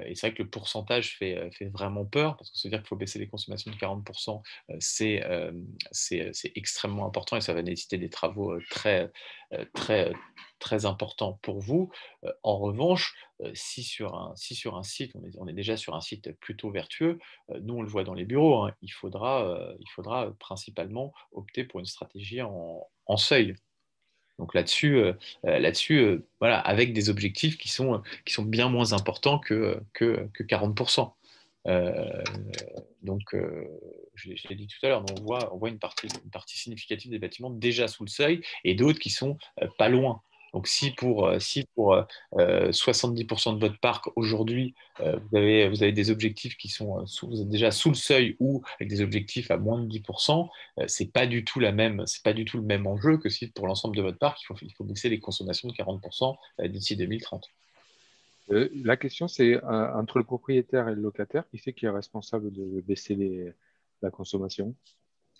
Et c'est vrai que le pourcentage fait vraiment peur, parce que se dire qu'il faut baisser les consommations de 40%, c'est extrêmement important et ça va nécessiter des travaux très, très importants pour vous. En revanche, si sur un site, on est déjà sur un site plutôt vertueux, nous on le voit dans les bureaux, hein, il faudra principalement opter pour une stratégie en seuil. Donc voilà, avec des objectifs qui sont bien moins importants que 40%. Euh, donc, je l'ai dit tout à l'heure, on voit une partie significative des bâtiments déjà sous le seuil et d'autres qui sont pas loin. Donc, si pour 70% de votre parc aujourd'hui, vous avez des objectifs qui sont vous êtes déjà sous le seuil ou avec des objectifs à moins de 10%, c'est pas du tout le même enjeu que si pour l'ensemble de votre parc, il faut baisser les consommations de 40% d'ici 2030. La question, c'est entre le propriétaire et le locataire, qui c'est qui est responsable de baisser la consommation?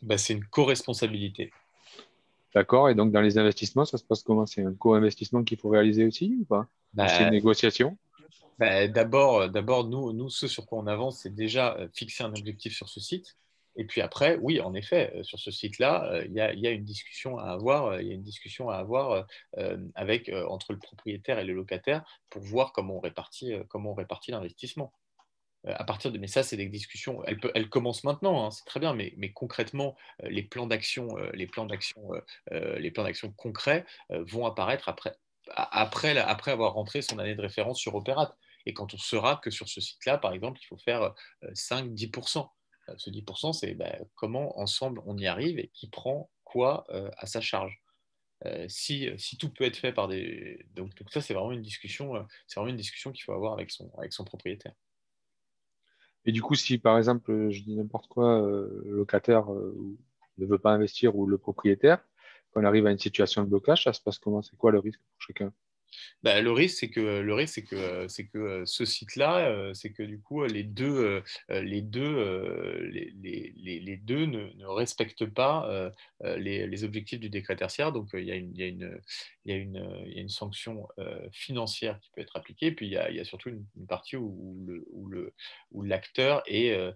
Bah, c'est une co-responsabilité. D'accord? Et donc, dans les investissements, ça se passe comment? C'est un co-investissement qu'il faut réaliser aussi ou pas? Ou c'est une Bah, négociation? d'abord, nous, ce sur quoi on avance, c'est déjà fixer un objectif sur ce site. Et puis après, oui, en effet, sur ce site-là, il y a une discussion à avoir, il y a une discussion à avoir entre le propriétaire et le locataire pour voir comment on répartit l'investissement. Mais ça, c'est des discussions. Elles commencent maintenant, hein, c'est très bien, mais concrètement, les plans d'action concrets vont apparaître après avoir rentré son année de référence sur Opérat. Et quand on saura que sur ce site-là, par exemple, il faut faire 5-10%. Ce 10%, c'est comment ensemble on y arrive et qui prend quoi à sa charge. Si tout peut être fait par des. Donc ça, c'est vraiment une discussion qu'il faut avoir avec son propriétaire. Et du coup, si par exemple, je dis n'importe quoi, le locataire ne veut pas investir ou le propriétaire, quand on arrive à une situation de blocage, ça se passe comment? C'est quoi le risque pour chacun? Bah, c'est que ce site-là, c'est que du coup, les deux ne respectent pas les objectifs du décret tertiaire. Donc, il y a une sanction financière qui peut être appliquée. Puis, il y a surtout une partie où l'acteur est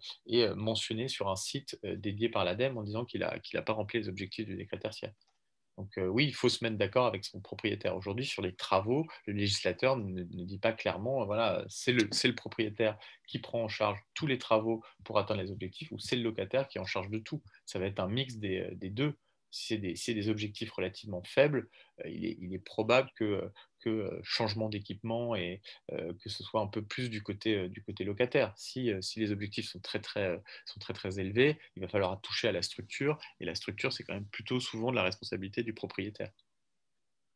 mentionné sur un site dédié par l'ADEME en disant qu'il a pas rempli les objectifs du décret tertiaire. Donc oui, il faut se mettre d'accord avec son propriétaire. Aujourd'hui, sur les travaux, le législateur ne dit pas clairement, voilà, c'est le propriétaire qui prend en charge tous les travaux pour atteindre les objectifs ou c'est le locataire qui est en charge de tout. Ça va être un mix des deux. Si c'est des objectifs relativement faibles, il est probable que changement d'équipement et que ce soit un peu plus du côté locataire. Si les objectifs sont très très élevés, il va falloir toucher à la structure et la structure, c'est quand même plutôt souvent de la responsabilité du propriétaire.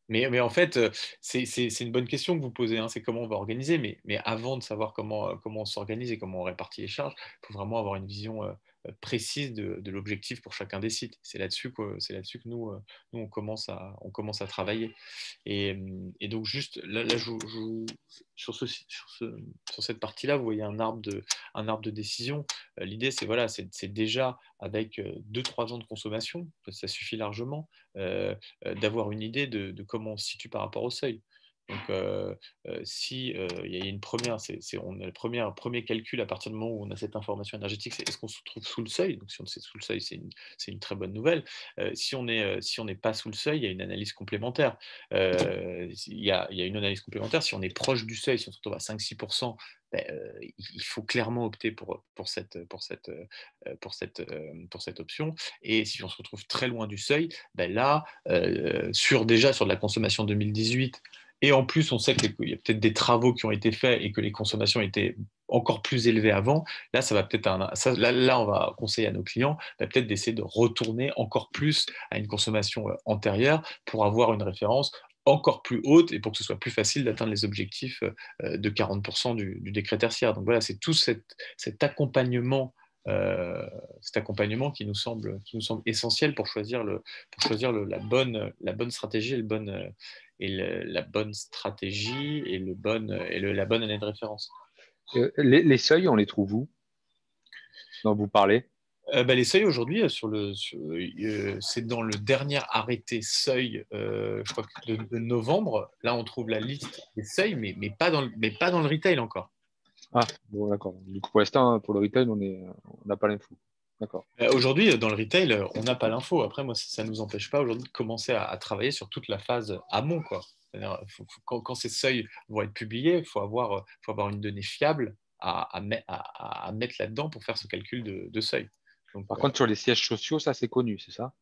Mais en fait, c'est une bonne question que vous posez, hein, c'est comment on va organiser. Mais avant de savoir comment on s'organise et comment on répartit les charges, il faut vraiment avoir une vision précise de l'objectif pour chacun des sites. C'est là-dessus que nous on commence à travailler. Et donc, juste là sur cette partie-là, vous voyez un arbre de décision. L'idée, c'est déjà avec 2-3 ans de consommation, ça suffit largement, d'avoir une idée de comment on se situe par rapport au seuil. Donc, si il y a une première, on a premier calcul à partir du moment où on a cette information énergétique, c'est est-ce qu'on se trouve sous le seuil. Donc, si on est sous le seuil, c'est une très bonne nouvelle. Si on n'est pas sous le seuil, il y a une analyse complémentaire. Il y a une analyse complémentaire. Si on est proche du seuil, si on se retrouve à 5-6%, il faut clairement opter pour cette option. Et si on se retrouve très loin du seuil, là, déjà sur de la consommation 2018, et en plus, on sait qu'il y a peut-être des travaux qui ont été faits et que les consommations étaient encore plus élevées avant. Là, là, on va conseiller à nos clients peut-être d'essayer de retourner encore plus à une consommation antérieure pour avoir une référence encore plus haute et pour que ce soit plus facile d'atteindre les objectifs de 40% du décret tertiaire. Donc voilà, c'est tout cet accompagnement qui nous semble essentiel pour choisir la bonne stratégie la bonne stratégie et la bonne année de référence. Les seuils, on les trouve où? Dont vous parlez? Les seuils aujourd'hui, c'est dans le dernier arrêté seuil, je crois que de novembre. Là, on trouve la liste des seuils, mais pas dans le retail encore. Ah, bon, d'accord. Du coup, pour l'instant, pour le retail, on n'a pas l'info. D'accord. Aujourd'hui, dans le retail, on n'a pas l'info. Après, moi, ça ne nous empêche pas aujourd'hui de commencer à travailler sur toute la phase amont, quoi. C'est-à-dire, quand ces seuils vont être publiés, faut avoir une donnée fiable à mettre là-dedans pour faire ce calcul de seuil. Donc, Par contre, sur les sièges sociaux, ça, c'est connu, c'est ça?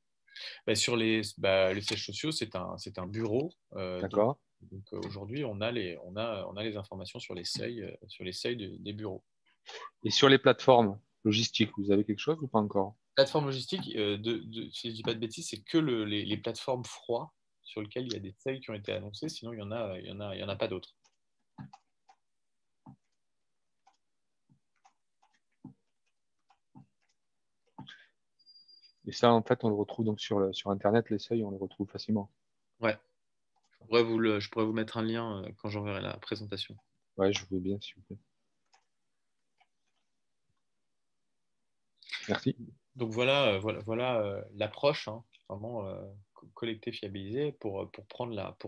les sièges sociaux, c'est un bureau. Donc aujourd'hui, on a les informations sur les seuils des bureaux. Et sur les plateformes logistiques, vous avez quelque chose ou pas encore? Plateforme logistique, si je ne dis pas de bêtises, c'est que les plateformes froids sur lesquelles il y a des seuils qui ont été annoncés. Sinon, il y en a pas d'autres. Et ça, en fait, on le retrouve donc sur Internet, les seuils, on les retrouve facilement. Ouais. Je pourrais vous mettre un lien quand j'enverrai la présentation. Ouais, je veux bien, s'il vous plaît. Merci. Donc voilà, l'approche, hein, vraiment collecter, fiabiliser pour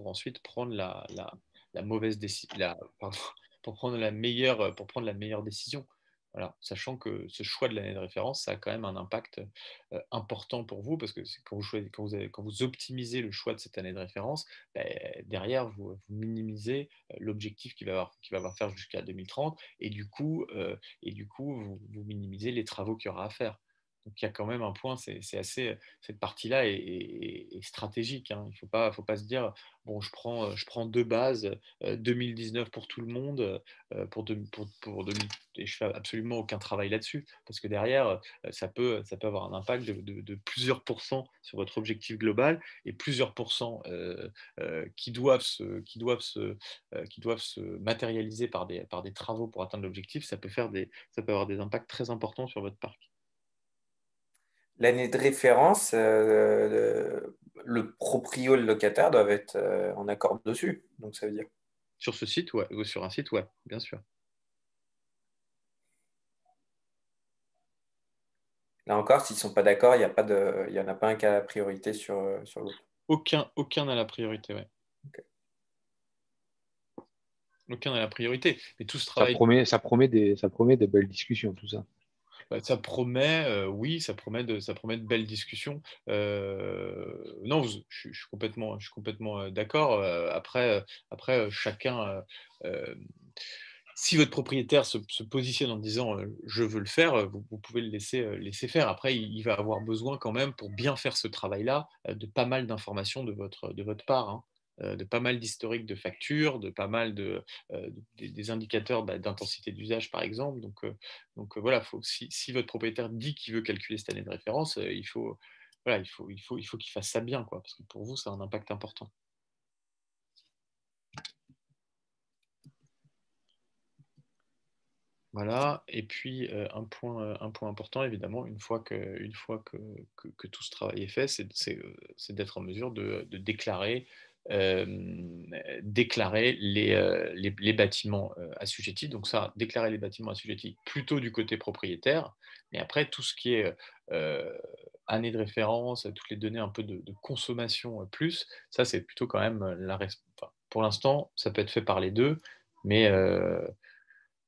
ensuite prendre la mauvaise décision, pour prendre la meilleure décision. Voilà, sachant que ce choix de l'année de référence, ça a quand même un impact important pour vous, parce que quand vous optimisez le choix de cette année de référence, ben, derrière, vous minimisez l'objectif qu'il va avoir faire jusqu'à 2030, et du coup vous minimisez les travaux qu'il y aura à faire. Donc il y a quand même un point, cette partie-là est stratégique, hein. Il faut pas se dire, bon, je prends deux bases, 2019 pour tout le monde, pour 2000, et je fais absolument aucun travail là-dessus, parce que derrière, ça peut avoir un impact de plusieurs pourcents sur votre objectif global, et plusieurs pourcents qui doivent se matérialiser par des travaux pour atteindre l'objectif. Ça peut avoir des impacts très importants sur votre parc. L'année de référence, le proprio et le locataire doivent être en accord dessus. Donc, ça veut dire. Sur ce site, ouais, ou sur un site, ouais, bien sûr. Là encore, s'ils ne sont pas d'accord, il y en a pas un qui a la priorité sur l'autre. Aucun n'a la priorité, ouais. Ok. Aucun n'a la priorité. Mais tout ce Ça travail, promet des belles discussions, tout ça. ça promet, oui, ça promet de belles discussions. Non, je suis complètement d'accord. Après, chacun. Si votre propriétaire se positionne en disant je veux le faire, vous pouvez le laisser faire. Après, il va avoir besoin quand même, pour bien faire ce travail-là, de pas mal d'informations de votre part, hein. De pas mal d'historiques de factures, de pas mal des indicateurs d'intensité d'usage, par exemple. Donc, voilà, si votre propriétaire dit qu'il veut calculer cette année de référence, voilà, il faut qu'il fasse ça bien, quoi, parce que pour vous, ça a un impact important. Voilà, et puis un point important, évidemment, une fois que tout ce travail est fait, c'est d'être en mesure de euh, déclarer les bâtiments assujettis. Donc ça, déclarer les bâtiments assujettis plutôt du côté propriétaire, mais après, tout ce qui est euh, année de référence, toutes les données un peu de consommation plus, ça, c'est plutôt quand même enfin, pour l'instant, ça peut être fait par les deux, mais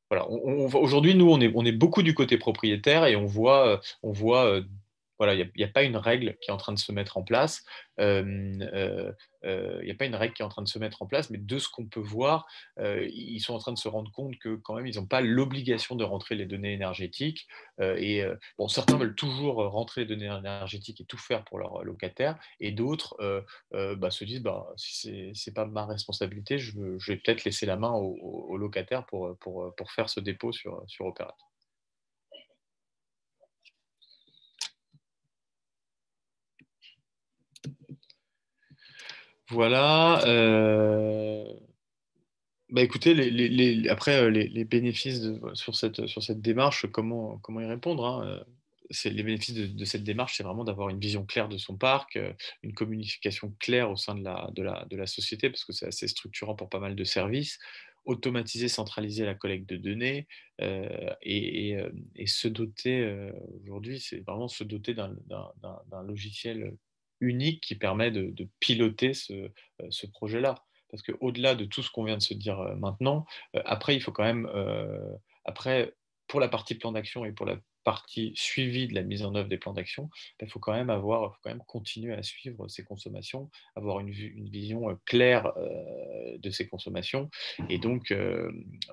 voilà, aujourd'hui, nous, on est beaucoup du côté propriétaire, et voilà, il n'y a pas une règle qui est en train de se mettre en place. Il n'y a pas une règle qui est en train de se mettre en place, mais de ce qu'on peut voir, ils sont en train de se rendre compte que quand même, ils n'ont pas l'obligation de rentrer les données énergétiques. Bon, certains veulent toujours rentrer les données énergétiques et tout faire pour leurs locataires, et d'autres se disent, si c'est pas ma responsabilité, je vais peut-être laisser la main au locataire pour faire ce dépôt sur Opérat. Voilà. Écoutez, après, les bénéfices sur cette démarche, comment y répondre, hein, les bénéfices de cette démarche, c'est vraiment d'avoir une vision claire de son parc, une communication claire au sein de la société, parce que c'est assez structurant pour pas mal de services, automatiser, centraliser la collecte de données, et se doter, aujourd'hui, c'est vraiment se doter d'un logiciel unique qui permet de piloter ce projet-là. Parce qu'au-delà de tout ce qu'on vient de se dire maintenant, après, il faut quand même, après, pour la partie plan d'action et pour la partie suivi de la mise en œuvre des plans d'action, il faut quand même continuer à suivre ces consommations, avoir une vision claire de ces consommations. Et donc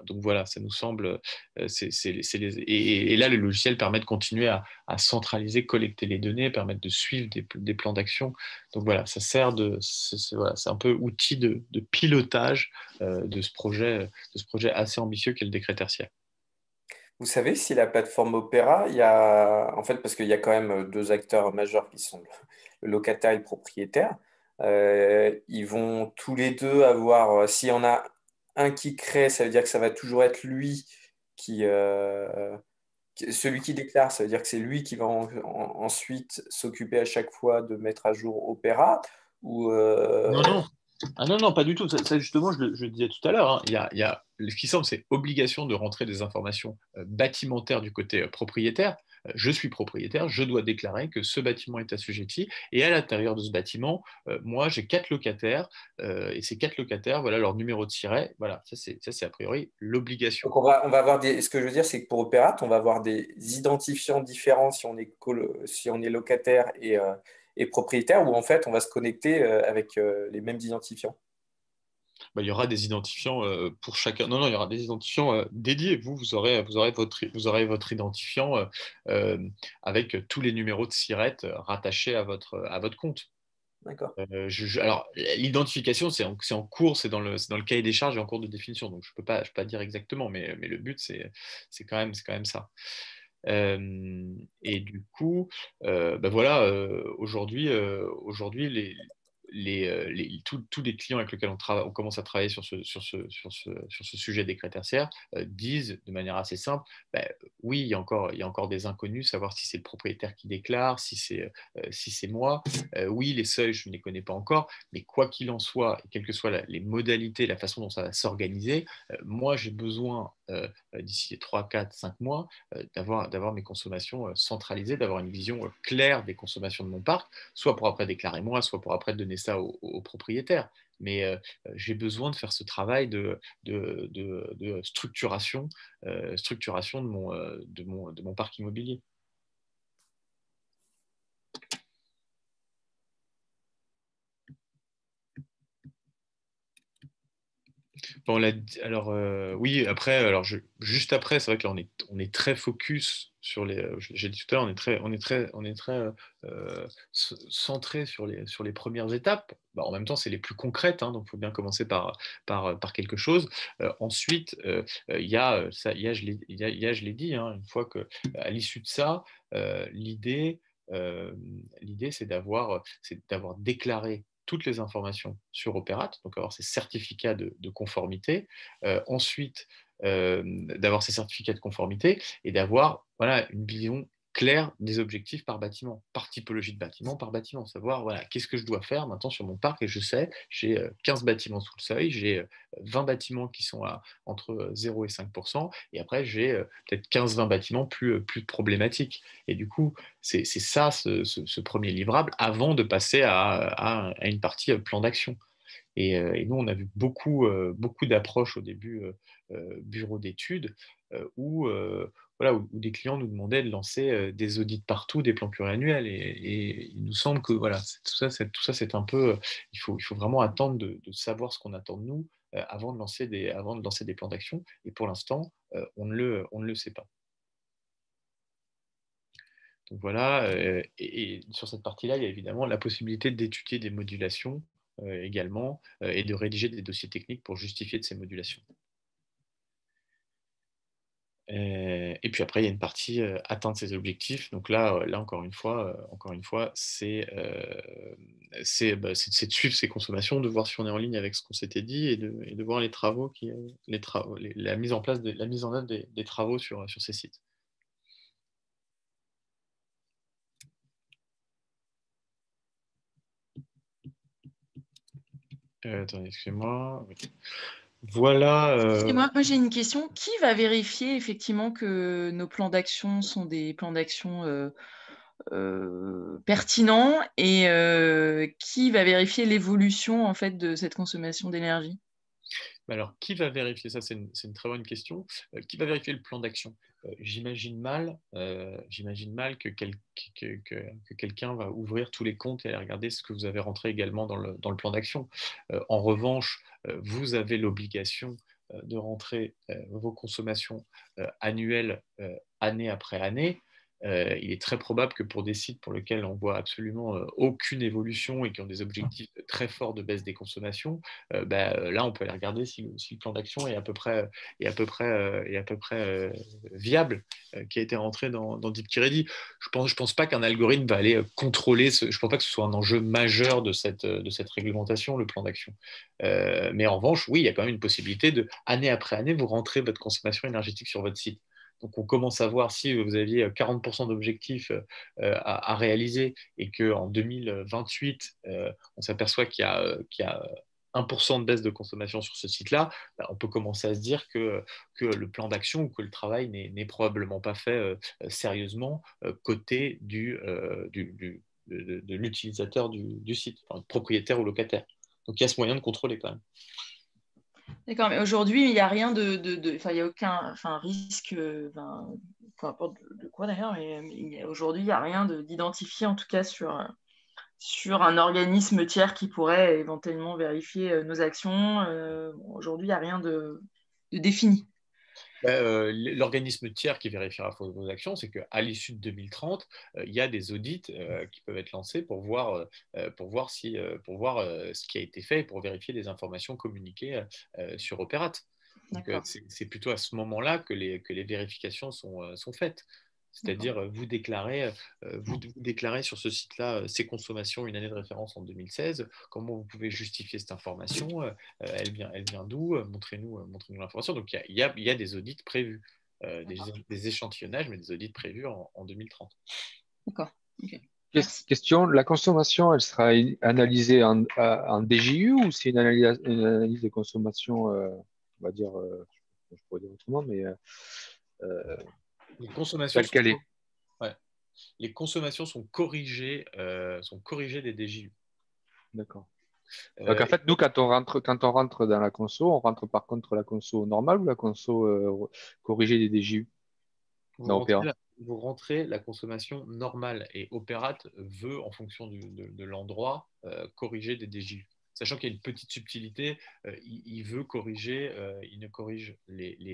voilà, ça nous semble, et là, le logiciel permet de continuer à centraliser, collecter les données, permettre de suivre des plans d'action. Donc voilà, ça sert voilà, c'est un peu outil de pilotage de ce projet assez ambitieux qu'est le décret tertiaire. Vous savez si la plateforme Opera, il y a, en fait, parce qu'il y a quand même deux acteurs majeurs qui sont le locataire et le propriétaire, ils vont tous les deux avoir, s'il y en a un qui crée, ça veut dire que ça va toujours être lui qui, celui qui déclare, ça veut dire que c'est lui qui va ensuite s'occuper à chaque fois de mettre à jour Opera, ou Non, non. Ah non, non, pas du tout. Ça, justement, je le disais tout à l'heure, hein. Ce qui semble, c'est obligation de rentrer des informations bâtimentaires du côté propriétaire. Je suis propriétaire, je dois déclarer que ce bâtiment est assujetti. Et à l'intérieur de ce bâtiment, moi, j'ai 4 locataires. Et ces 4 locataires, voilà leur numéro de siret. Voilà, ça, c'est a priori l'obligation. donc on va avoir ce que je veux dire, c'est que pour Opérat, on va avoir des identifiants différents si on est, si on est locataire et propriétaire, ou en fait, on va se connecter avec les mêmes identifiants. Bah, il y aura des identifiants pour chacun. Non, non, il y aura des identifiants dédiés. Vous aurez votre identifiant euh, avec tous les numéros de SIRET rattachés à votre compte. D'accord. Alors, l'identification, c'est en cours, c'est dans le cahier des charges et en cours de définition. Donc, je peux pas dire exactement, mais le but, c'est quand même ça. Et du coup, bah voilà, aujourd'hui, tous les clients avec lesquels on commence à travailler sur ce sujet des critères tertiaires disent de manière assez simple, bah, oui, il y a encore des inconnus, savoir si c'est le propriétaire qui déclare, si c'est moi. Oui, les seuils, je ne les connais pas encore, mais quoi qu'il en soit, et quelles que soient les modalités, la façon dont ça va s'organiser, moi, j'ai besoin, d'ici 3, 4, 5 mois, d'avoir mes consommations centralisées, d'avoir une vision claire des consommations de mon parc, soit pour après déclarer moi, soit pour après donner ça au propriétaire. Mais j'ai besoin de faire ce travail de structuration, structuration de mon parc immobilier. Bon, alors oui, après, juste après, c'est vrai que là on est très focus sur les. J'ai dit tout à l'heure, on est très centré sur les premières étapes. Bah, en même temps, c'est les plus concrètes, hein, donc il faut bien commencer par quelque chose. Ensuite, il y a ça, je l'ai dit, hein, une fois que à l'issue de ça, l'idée, l'idée, c'est d'avoir déclaré toutes les informations sur Opérat, donc avoir ces certificats de conformité, ensuite d'avoir ces certificats de conformité et d'avoir voilà, une vision claire des objectifs par bâtiment, par typologie de bâtiment, par bâtiment, savoir voilà, qu'est-ce que je dois faire maintenant sur mon parc, et je sais, j'ai 15 bâtiments sous le seuil, j'ai 20 bâtiments qui sont entre 0 et 5%, et après j'ai peut-être 15-20 bâtiments plus problématiques. Et du coup, c'est ça, ce premier livrable, avant de passer à une partie plan d'action. Et nous, on a vu beaucoup d'approches au début bureau d'études voilà, où des clients nous demandaient de lancer des audits partout, des plans pluriannuels. Et il nous semble que voilà, tout ça, c'est un peu. Il faut vraiment attendre de savoir ce qu'on attend de nous avant de lancer des plans d'action. Et pour l'instant, on ne le sait pas. Donc voilà, et sur cette partie-là, il y a évidemment la possibilité d'étudier des modulations également et de rédiger des dossiers techniques pour justifier de ces modulations. Et puis après, il y a une partie atteindre ses objectifs. Donc là encore une fois, c'est de suivre ses consommations, de voir si on est en ligne avec ce qu'on s'était dit et de voir les travaux, la mise en place, la mise en œuvre des travaux sur ces sites. Attendez, excusez-moi. Oui. Voilà. Excusez-moi, moi j'ai une question. Qui va vérifier effectivement que nos plans d'action sont des plans d'action pertinents et qui va vérifier l'évolution en fait de cette consommation d'énergie? Alors, qui va vérifier ça? C'est une très bonne question. Qui va vérifier le plan d'action? J'imagine mal que quelqu'un va ouvrir tous les comptes et aller regarder ce que vous avez rentré également dans le plan d'action. En revanche, vous avez l'obligation de rentrer vos consommations annuelles année après année. il est très probable que pour des sites pour lesquels on voit absolument aucune évolution et qui ont des objectifs très forts de baisse des consommations, là, on peut aller regarder si le plan d'action est à peu près, viable, qui a été rentré dans DeepKey Ready. Je pense pas qu'un algorithme va aller contrôler, je pense pas que ce soit un enjeu majeur de cette réglementation, le plan d'action. Mais en revanche, oui, il y a quand même une possibilité de, année après année, vous rentrez votre consommation énergétique sur votre site. Donc, on commence à voir si vous aviez 40% d'objectifs à réaliser et qu'en 2028, on s'aperçoit qu'il y a 1% de baisse de consommation sur ce site-là, on peut commencer à se dire que le plan d'action ou que le travail n'est probablement pas fait sérieusement côté de l'utilisateur du site, enfin, propriétaire ou locataire. Donc, il y a ce moyen de contrôler quand même. D'accord, mais aujourd'hui, il n'y a rien il n'y a aucun risque, peu importe de quoi d'ailleurs, mais aujourd'hui, il n'y a rien d'identifié, en tout cas, sur un organisme tiers qui pourrait éventuellement vérifier nos actions. Aujourd'hui, il n'y a rien de défini. L'organisme tiers qui vérifiera vos actions, c'est qu'à l'issue de 2030, il y a des audits qui peuvent être lancés pour voir ce qui a été fait et pour vérifier les informations communiquées sur Operate. Donc, c'est plutôt à ce moment-là que les vérifications sont faites. C'est-à-dire, vous déclarez sur ce site-là ces consommations, une année de référence en 2016. Comment vous pouvez justifier cette information? Elle vient d'où? Montrez-nous l'information. Donc, il y a des audits prévus, des échantillonnages, mais des audits prévus en 2030. D'accord. Okay. Question, la consommation, elle sera analysée en DJU ou c'est une analyse de consommation, on va dire, je pourrais dire autrement, mais les consommations telle qu'elle est. Ouais. Les consommations sont corrigées des DJU. D'accord. Donc en fait, nous, quand on rentre dans la conso, on rentre par contre la conso normale ou la conso corrigée des DJU dans Opera? Vous rentrez la consommation normale et Operate veut, en fonction de l'endroit, corriger des DJU. Sachant qu'il y a une petite subtilité, il veut corriger, il ne corrige les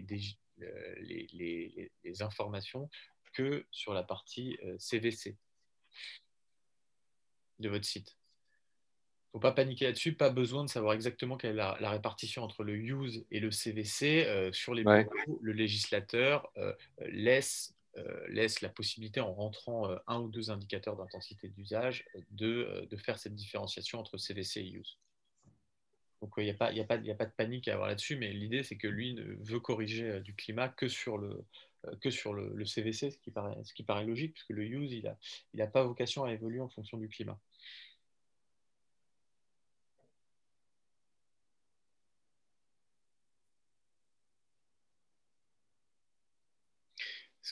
informations que sur la partie CVC de votre site. Il ne faut pas paniquer là-dessus, pas besoin de savoir exactement quelle est la répartition entre le use et le CVC. Sur les bureaux, le législateur laisse la possibilité, en rentrant un ou deux indicateurs d'intensité d'usage, de faire cette différenciation entre CVC et use. Donc, il n'y a pas de panique à avoir là-dessus, mais l'idée, c'est que lui ne veut corriger du climat que sur le CVC, ce qui paraît logique, puisque le use, il n'a pas vocation à évoluer en fonction du climat.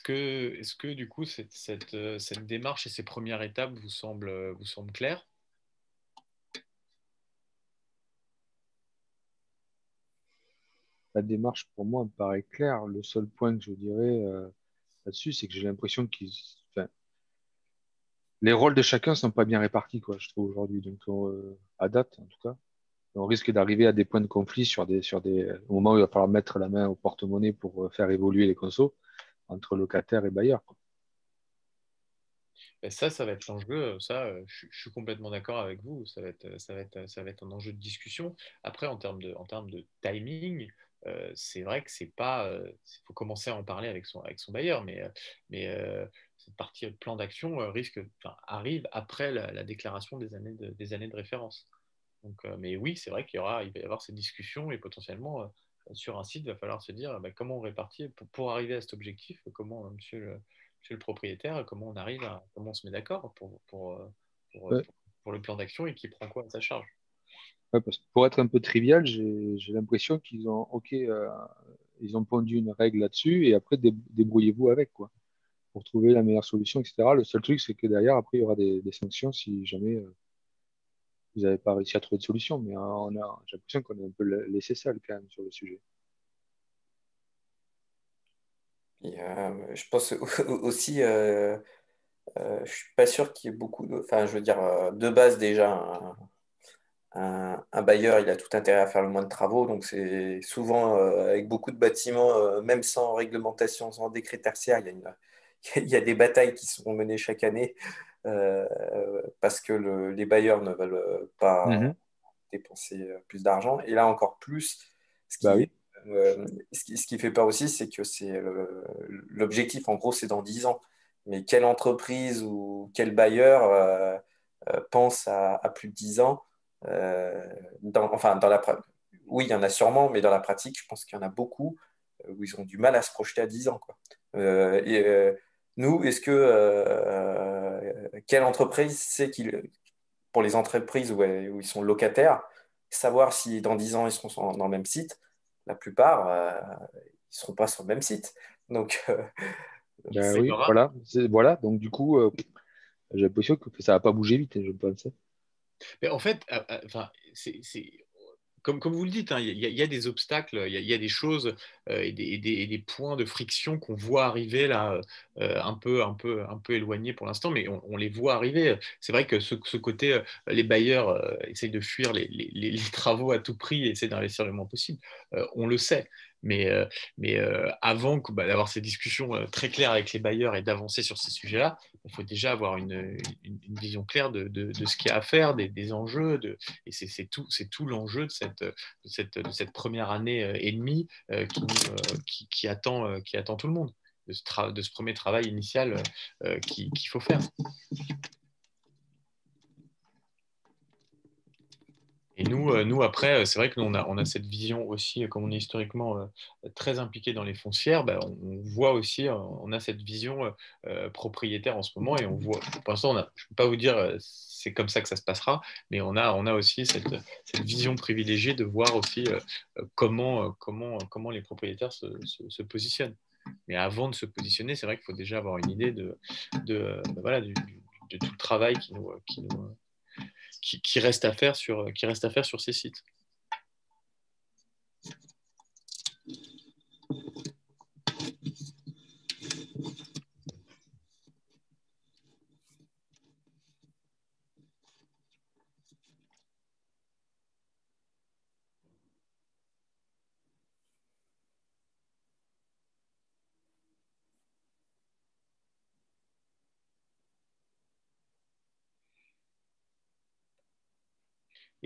Est-ce que du coup, cette démarche et ces premières étapes vous semblent claires? La démarche, pour moi, me paraît claire. Le seul point que je dirais là-dessus, c'est que j'ai l'impression les rôles de chacun ne sont pas bien répartis, quoi, je trouve, aujourd'hui. Donc, à date, en tout cas, on risque d'arriver à des points de conflit au moment où il va falloir mettre la main au porte-monnaie pour faire évoluer les consos entre locataires et bailleurs, quoi. Et ça va être l'enjeu. Je suis complètement d'accord avec vous. Ça va être un enjeu de discussion. Après, en termes de timing, c'est vrai que c'est pas. Il faut commencer à en parler avec son bailleur, mais cette partie plan d'action arrive après la déclaration des années de référence. Donc, mais oui, c'est vrai il va y avoir ces discussions et potentiellement sur un site, il va falloir se dire comment on répartit pour arriver à cet objectif, comment monsieur le propriétaire, comment on se met d'accord pour le plan d'action et qui prend quoi à sa charge. Ouais, parce que pour être un peu trivial, j'ai l'impression qu'ils ont ils ont pondu une règle là-dessus et après débrouillez-vous avec, quoi, pour trouver la meilleure solution, etc. Le seul truc, c'est que derrière, après, il y aura des sanctions si jamais vous n'avez pas réussi à trouver de solution. Mais j'ai l'impression qu'on est un peu laissé seul quand même sur le sujet. Et, je pense aussi, je suis pas sûr qu'il y ait beaucoup enfin, je veux dire, de base déjà, un bailleur, il a tout intérêt à faire le moins de travaux. Donc, c'est souvent avec beaucoup de bâtiments, même sans réglementation, sans décret tertiaire, il il y a des batailles qui sont menées chaque année parce que les bailleurs ne veulent pas Mhm. dépenser plus d'argent. Et là, encore plus, ce Bah qui, oui. ce qui fait peur aussi, c'est que l'objectif, en gros, c'est dans 10 ans. Mais quelle entreprise ou quel bailleur pense à plus de 10 ans enfin, oui, il y en a sûrement, mais dans la pratique, je pense qu'il y en a beaucoup où ils ont du mal à se projeter à 10 ans, quoi. Nous, est-ce que quelle entreprise sait pour les entreprises où ils sont locataires, savoir si dans 10 ans ils seront dans le même site, la plupart, ils ne seront pas sur le même site. Donc, Ben c'est oui, voilà. Voilà. Donc, du coup, j'ai l'impression que ça va pas bouger vite, je pense. Mais en fait, enfin, comme vous le dites, hein, il y a des obstacles, il y a des choses et des points de friction qu'on voit arriver là, un peu éloignés pour l'instant, mais on les voit arriver. C'est vrai que ce côté, les bailleurs essayent de fuir les travaux à tout prix et essaient d'investir le moins possible. On le sait. Mais, avant d'avoir ces discussions très claires avec les bailleurs et d'avancer sur ces sujets-là, il faut déjà avoir une vision claire de ce qu'il y a à faire, des enjeux, et c'est tout l'enjeu de cette première année et demie qui attend tout le monde, de ce premier travail initial qu'il faut faire. Et nous après, c'est vrai que nous, on a cette vision aussi, comme on est historiquement très impliqué dans les foncières, ben, on voit aussi, on a cette vision propriétaire en ce moment, et on voit, pour l'instant, je ne peux pas vous dire c'est comme ça que ça se passera, mais on a aussi cette vision privilégiée de voir aussi comment les propriétaires se positionnent. Mais avant de se positionner, c'est vrai qu'il faut déjà avoir une idée voilà, de tout le travail qui reste à faire sur ces sites.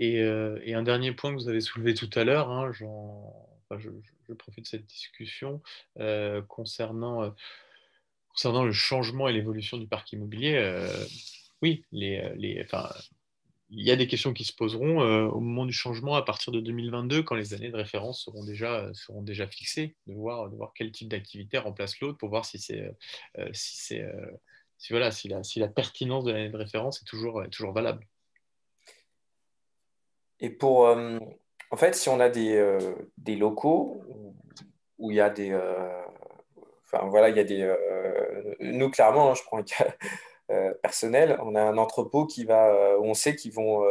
Et un dernier point que vous avez soulevé tout à l'heure, hein, je profite de cette discussion concernant le changement et l'évolution du parc immobilier. Oui, enfin, il y a des questions qui se poseront au moment du changement à partir de 2022, quand les années de référence seront déjà fixées, de voir quel type d'activité remplace l'autre pour voir si la pertinence de l'année de référence est toujours valable. Et en fait, si on a des locaux où il y a enfin voilà, il y a nous clairement, hein, je prends un cas personnel, on a un entrepôt où on sait qu'ils vont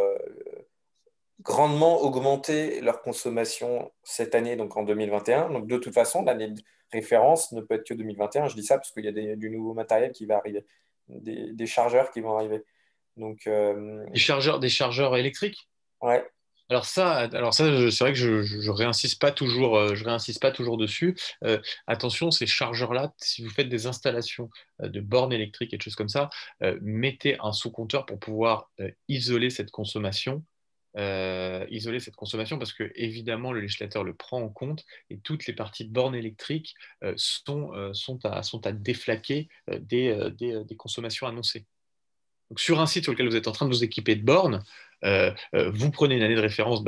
grandement augmenter leur consommation cette année, donc en 2021. Donc de toute façon, l'année de référence ne peut être que 2021. Je dis ça parce qu'il y a du nouveau matériel qui va arriver, des chargeurs qui vont arriver. Donc, Des chargeurs électriques? ouais. C'est vrai que je réinsiste pas toujours, je réinsiste pas toujours dessus. Attention, ces chargeurs-là, si vous faites des installations de bornes électriques et de choses comme ça, mettez un sous-compteur pour pouvoir isoler cette consommation, parce que évidemment le législateur le prend en compte, et toutes les parties de bornes électriques sont à déflaquer des consommations annoncées. Donc, sur un site sur lequel vous êtes en train de vous équiper de bornes, vous prenez une année de référence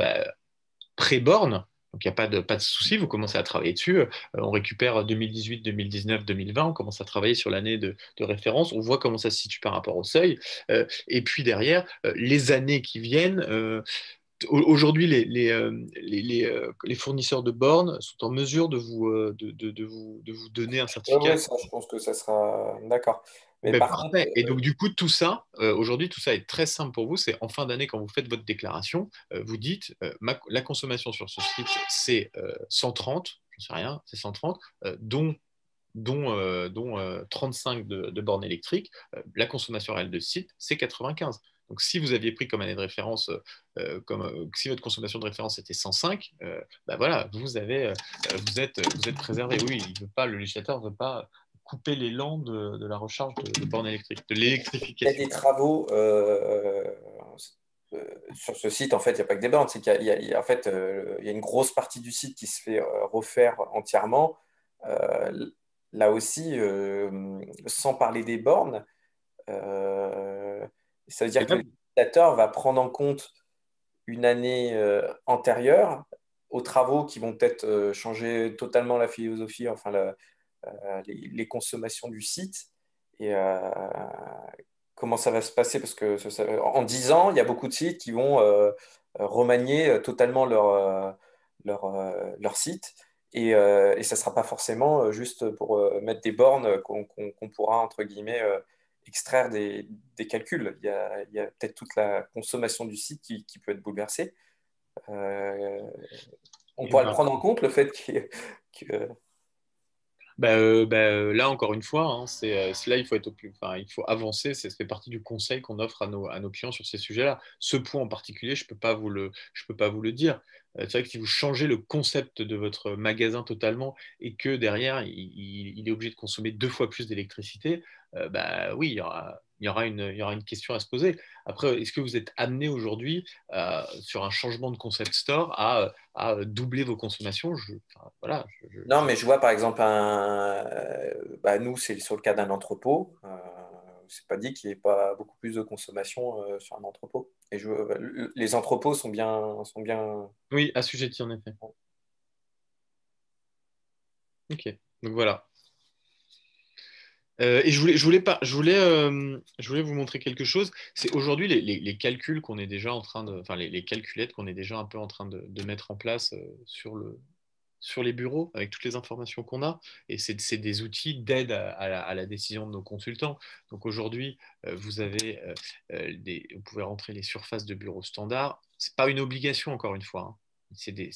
pré-borne, donc il n'y a pas de souci, vous commencez à travailler dessus. On récupère 2018, 2019, 2020, on commence à travailler sur l'année de référence, on voit comment ça se situe par rapport au seuil. Et puis derrière, les années qui viennent, aujourd'hui, les fournisseurs de bornes sont en mesure de vous donner un Ouais, certificat. ça, je pense que ça sera d'accord. Mais Ben, par contre, parfait. Et donc, du coup, tout ça, aujourd'hui, tout ça est très simple pour vous. C'est en fin d'année, quand vous faites votre déclaration, vous dites la consommation sur ce site, c'est 130, je ne sais rien, c'est 130, dont 35 de bornes électriques. La consommation réelle de ce site, c'est 95. Donc, si vous aviez pris comme année de référence, si votre consommation de référence était 105, ben voilà, vous êtes préservé. Oui, le législateur ne veut pas couper l'élan de la recharge de bornes électriques, de Il y a l'électrification. des travaux sur ce site. En fait, il n'y a pas que des bornes. C'est en fait, il y a une grosse partie du site qui se fait refaire entièrement. Là aussi, sans parler des bornes, ça veut Et dire que là, l'utilisateur va prendre en compte une année antérieure aux travaux qui vont peut-être changer totalement la philosophie, enfin les consommations du site. Et comment ça va se passer? Parce que en 10 ans, il y a beaucoup de sites qui vont remanier totalement leur site. Et ça ne sera pas forcément juste pour mettre des bornes qu'on pourra, entre guillemets, extraire des calculs. Il y a peut-être toute la consommation du site qui peut être bouleversée. Euh, on et pourra le prendre en compte, le fait que là, encore une fois, hein, là, il faut être enfin, il faut avancer. Ça fait partie du conseil qu'on offre à nos clients sur ces sujets-là. Ce point en particulier, je peux pas vous le dire. C'est vrai que si vous changez le concept de votre magasin totalement et que derrière, il est obligé de consommer 2 fois plus d'électricité, oui, il y aura une question à se poser. Après, est-ce que vous êtes amené aujourd'hui, sur un changement de concept store, à doubler vos consommations? Enfin, voilà, Non, mais je vois par exemple nous, c'est sur le cas d'un entrepôt. C'est pas dit qu'il n'y ait pas beaucoup plus de consommation sur un entrepôt. Et les entrepôts sont bien. Oui, assujetti en effet. Ok, donc voilà. Et je voulais vous montrer quelque chose. C'est aujourd'hui les calculs qu'on est déjà en train de, enfin les calculettes qu'on est déjà un peu en train de mettre en place sur les bureaux avec toutes les informations qu'on a. Et c'est des outils d'aide à la décision de nos consultants. Donc aujourd'hui, vous pouvez rentrer les surfaces de bureaux standards. C'est pas une obligation encore une fois, hein. C'est des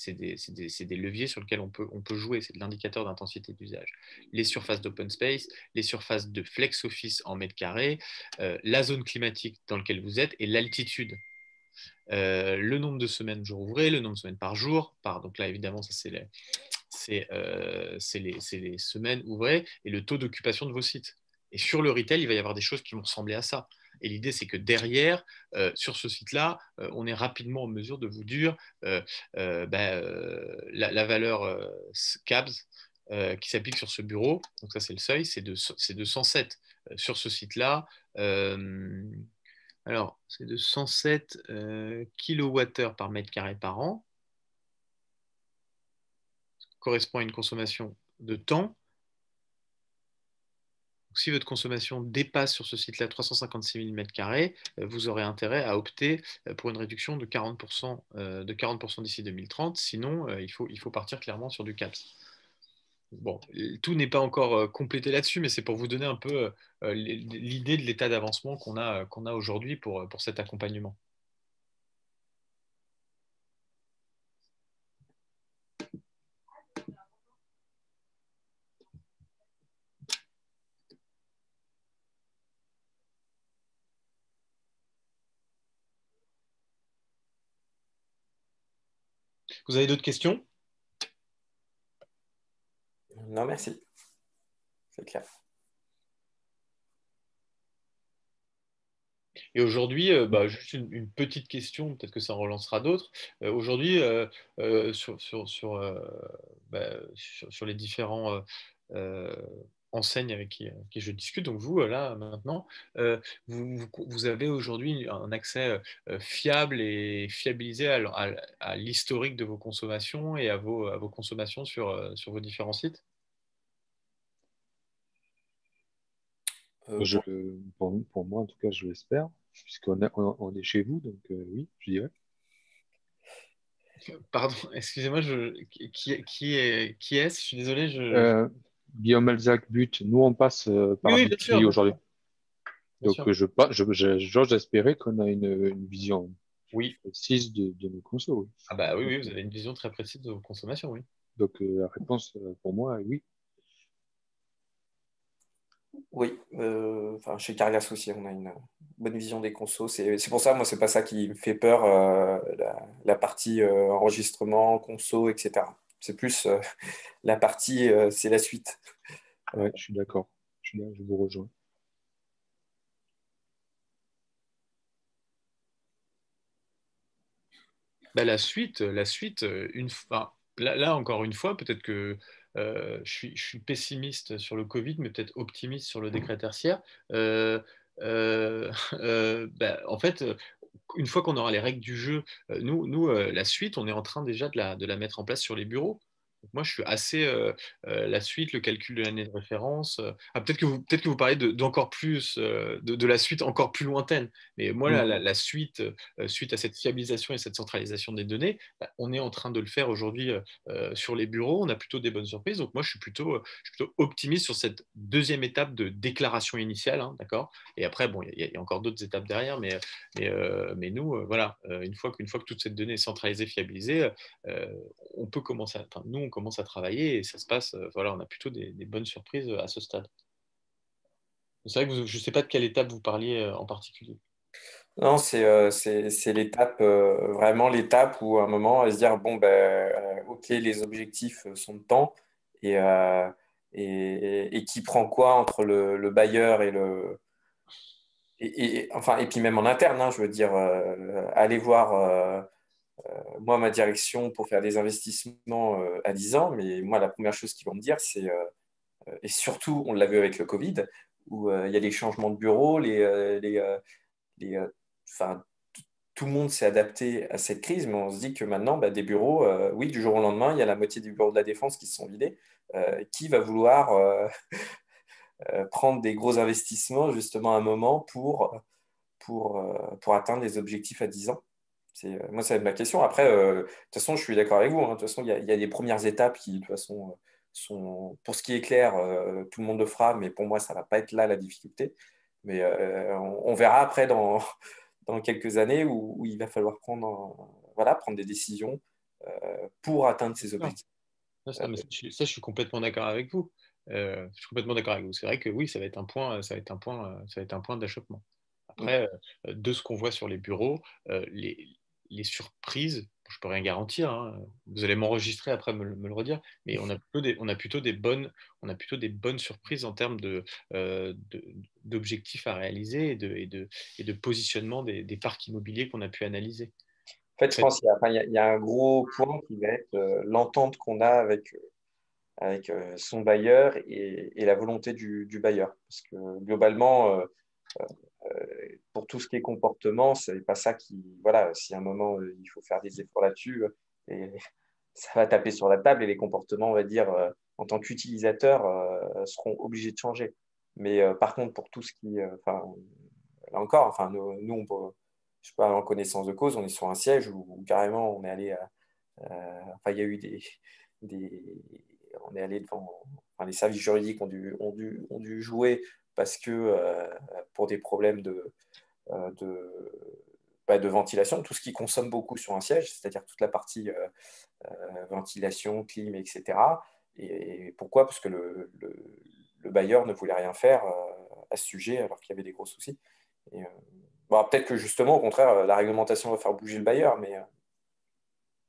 leviers sur lesquels on peut jouer. C'est de l'indicateur d'intensité d'usage. Les surfaces d'open space, les surfaces de flex office en mètres carrés, la zone climatique dans laquelle vous êtes et l'altitude. Le nombre de semaines jour ouvré, le nombre de semaines par jour. Donc là, évidemment, ça c'est les semaines ouvrées et le taux d'occupation de vos sites. Et sur le retail, il va y avoir des choses qui vont ressembler à ça. Et l'idée, c'est que derrière, sur ce site-là, on est rapidement en mesure de vous dire la valeur CABS qui s'applique sur ce bureau. Donc ça, c'est le seuil, c'est de 107. Sur ce site-là, alors, c'est de 107 kWh par mètre carré par an, correspond à une consommation de temps. Donc, si votre consommation dépasse sur ce site-là 356 000 m², vous aurez intérêt à opter pour une réduction de 40%, d'ici 2030. Sinon, il faut partir clairement sur du CAPS. Bon, tout n'est pas encore complété là-dessus, mais c'est pour vous donner un peu l'idée de l'état d'avancement qu'on a aujourd'hui pour cet accompagnement. Vous avez d'autres questions? Non, merci. C'est clair. Et aujourd'hui, juste une petite question, peut-être que ça en relancera d'autres. Aujourd'hui, sur les différents euh, enseignes avec qui je discute, donc vous, là, maintenant, vous avez aujourd'hui un accès fiable et fiabilisé à l'historique de vos consommations et à vos consommations sur vos différents sites? Euh, Je, pour- pour moi, en tout cas, je l'espère, puisqu'on est chez vous, donc oui, je dirais. Pardon, excusez-moi, qui est-ce? Je suis désolé, Guillaume Elzac but, nous on passe Oui, par oui, bien sûr, Dipkey bien sûr. aujourd'hui. Bien Donc sûr. j'ose espérer qu'on a une vision Oui. précise de nos consos. Oui. Ah bah oui, Donc, oui, vous avez une vision très précise de vos consommations, oui. la réponse pour moi est oui. oui, enfin, chez Carias aussi, on a une bonne vision des consos. C'est pour ça, moi, c'est pas ça qui me fait peur, la partie enregistrement, conso, etc. C'est plus la partie, c'est la suite. Ouais, je suis d'accord. suis là, je vous rejoins. Bah, la suite, là, encore une fois, peut-être que je suis pessimiste sur le Covid, mais peut-être optimiste sur le décret tertiaire. Euh, En fait, une fois qu'on aura les règles du jeu, la suite, on est en train déjà de la mettre en place sur les bureaux. Donc moi, je suis assez la suite, le calcul de l'année de référence. Peut-être que vous parlez d'encore plus, de la suite encore plus lointaine. Mais moi, la suite, suite à cette fiabilisation et cette centralisation des données, bah, on est en train de le faire aujourd'hui sur les bureaux. On a plutôt des bonnes surprises. Donc moi, je suis plutôt optimiste sur cette deuxième étape de déclaration initiale, hein, d'accord? Et après, bon, il y a encore d'autres étapes derrière, mais nous, voilà, une fois que toute cette donnée est centralisée, fiabilisée, euh, on peut commencer nous, on commence à travailler et ça se passe, voilà, on a plutôt des bonnes surprises à ce stade. C'est vrai que je ne sais pas de quelle étape vous parliez en particulier. Non, c'est l'étape, vraiment l'étape où à un moment, à se dire, bon, ben, OK, les objectifs sont de temps et, et qui prend quoi entre le bailleur et le. Enfin, et puis même en interne, hein, je veux dire, aller voir, moi, ma direction pour faire des investissements à 10 ans, mais moi, la première chose qu'ils vont me dire, c'est, et surtout, on l'a vu avec le Covid, où il y a les changements de bureau, les, enfin, tout le monde s'est adapté à cette crise, mais on se dit que maintenant, bah, des bureaux, oui, du jour au lendemain, il y a la moitié des bureaux de la Défense qui se sont vidés. Qui va vouloir prendre des gros investissements justement à un moment pour atteindre les objectifs à 10 ans? Moi, c'est ma question. Après, de toute façon, je suis d'accord avec vous, hein. De toute façon, il y a des premières étapes qui, de toute façon, sont, pour ce qui est clair, tout le monde le fera, mais pour moi, ça ne va pas être là la difficulté. Mais on verra après dans quelques années où il va falloir voilà, prendre des décisions pour atteindre ces Non, objectifs. mais ça, je suis complètement d'accord avec vous. Je suis complètement d'accord avec vous. C'est vrai que oui, ça va être un point, ça va être un point d'achoppement. Après, de ce qu'on voit sur les bureaux, les surprises, je peux rien garantir, hein, vous allez m'enregistrer après me le redire, mais on a plutôt on a plutôt des bonnes surprises en termes d'objectifs à réaliser et de positionnement des parcs immobiliers qu'on a pu analyser. En fait, En je fait, pense qu'il y a un gros point qui va être l'entente qu'on a avec son bailleur et la volonté du bailleur. Parce que globalement, pour tout ce qui est comportement, c'est pas ça qui. Voilà, si à un moment il faut faire des efforts là-dessus, et ça va taper sur la table et les comportements, on va dire, en tant qu'utilisateur, seront obligés de changer. Mais par contre, pour tout ce qui. Enfin, là encore, enfin, nous je sais pas, en connaissance de cause, on est sur un siège où carrément on est allé enfin, il y a eu des on est allé devant, enfin, les services juridiques ont dû jouer parce que pour des problèmes de ventilation, tout ce qui consomme beaucoup sur un siège, c'est-à-dire toute la partie ventilation, clim, etc. Et pourquoi? Parce que le bailleur ne voulait rien faire à ce sujet alors qu'il y avait des gros soucis. Et, bon, peut-être que justement, au contraire, la réglementation va faire bouger le bailleur, mais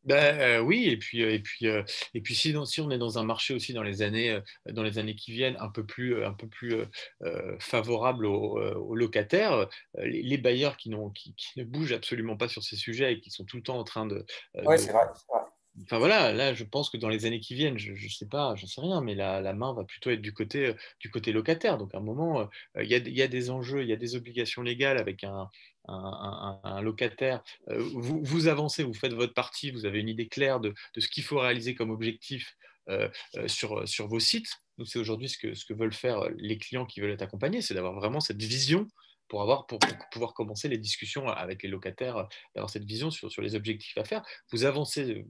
ben, oui, et puis si on est dans un marché aussi dans les années qui viennent un peu plus favorable aux locataires, les bailleurs qui ne bougent absolument pas sur ces sujets et qui sont tout le temps en train ouais, de c'est vrai, c'est vrai. enfin voilà, là je pense que dans les années qui viennent, je sais pas, j'en sais rien, mais la main va plutôt être du côté locataire. Donc à un moment, il y a des enjeux, il y a des obligations légales avec un locataire. Vous avancez, vous faites votre partie, vous avez une idée claire de ce qu'il faut réaliser comme objectif sur vos sites. Donc c'est aujourd'hui ce que veulent faire les clients qui veulent être accompagnés, c'est d'avoir vraiment cette vision pour pouvoir commencer les discussions avec les locataires, d'avoir cette vision sur les objectifs à faire. Vous avancez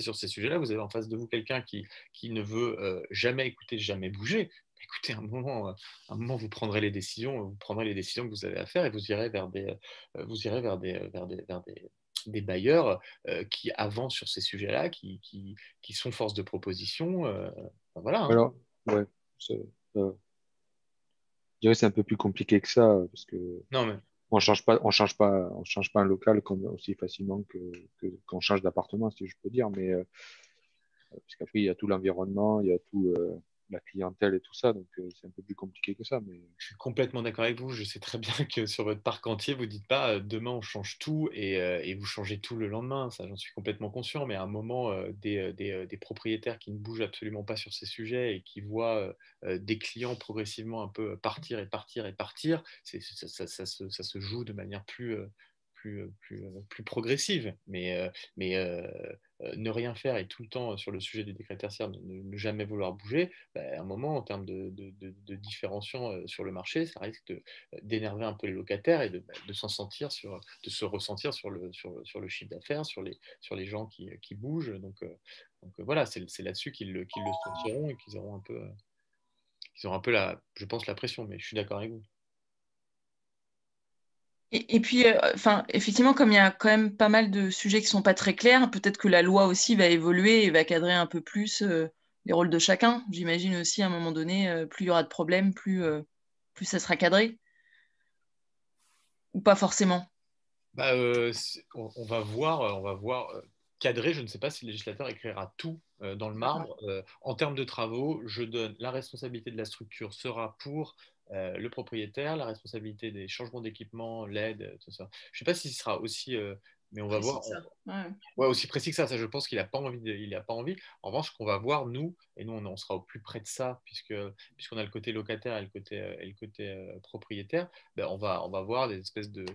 sur ces sujets-là, vous avez en face de vous quelqu'un qui ne veut jamais écouter, jamais bouger. Écoutez, un moment, vous prendrez les décisions que vous avez à faire et vous irez vous irez des bailleurs qui avancent sur ces sujets-là, qui sont force de proposition. Enfin, voilà. Hein. Alors, ouais, c'est- euh, je dirais que c'est un peu plus compliqué que ça, parce que Non, mais on change pas un local comme, aussi facilement qu'on change d'appartement, si je peux dire. Mais parce qu'après, il y a tout l'environnement, il y a tout. la clientèle et tout ça, donc c'est un peu plus compliqué que ça. Mais Je suis complètement d'accord avec vous. Je sais très bien que sur votre parc entier, vous ne dites pas demain on change tout et vous changez tout le lendemain. Ça, j'en suis complètement conscient. Mais à un moment, des propriétaires qui ne bougent absolument pas sur ces sujets et qui voient des clients progressivement un peu partir et partir et partir, ça se joue de manière plus progressive. Mais ne rien faire et tout le temps sur le sujet du décret tertiaire, ne jamais vouloir bouger, à un moment, en termes de différenciant sur le marché, ça risque d'énerver un peu les locataires et de se ressentir sur le chiffre d'affaires, sur les gens qui bougent. Donc voilà, c'est là-dessus qu'ils le sentiront et qu'ils auront un peu je pense, la pression. Mais je suis d'accord avec vous. Et puis, effectivement, comme il y a quand même pas mal de sujets qui ne sont pas très clairs, peut-être que la loi aussi va évoluer et va cadrer un peu plus les rôles de chacun. J'imagine aussi, à un moment donné, plus il y aura de problèmes, plus ça sera cadré. Ou pas forcément. On va voir cadrer. Je ne sais pas si le législateur écrira tout dans le marbre. En termes de travaux, je donne la responsabilité de la structure sera pour le propriétaire, la responsabilité des changements d'équipement, l'aide, tout ça. Je ne sais pas si ce sera aussi, mais on va Précis voir. que ça. Ouais. Ouais, aussi précis que ça. Ça, je pense qu'il n'a pas envie. Il a pas envie. En revanche, ce qu'on va voir, nous, et nous, on sera au plus près de ça, puisqu'on a le côté locataire et le côté propriétaire, on va voir des espèces de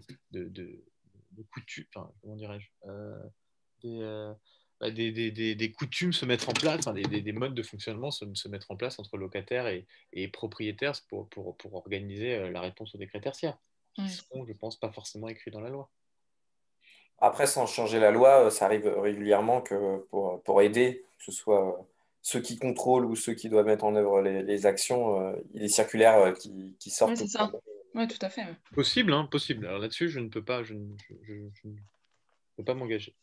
coutumes, enfin, comment dirais-je, des, euh, des coutumes se mettre en place, enfin, des modes de fonctionnement se mettre en place entre locataires et propriétaires pour organiser la réponse au décret tertiaire, qui seront, je pense, pas forcément écrits dans la loi. Après, sans changer la loi, ça arrive régulièrement que pour aider, que ce soit ceux qui contrôlent ou ceux qui doivent mettre en œuvre les actions, il y a des circulaires qui Ouais, sortent. c'est ça. Oui, tout à fait. Possible, hein, possible. Alors là-dessus, je ne peux pas, je ne peux pas m'engager.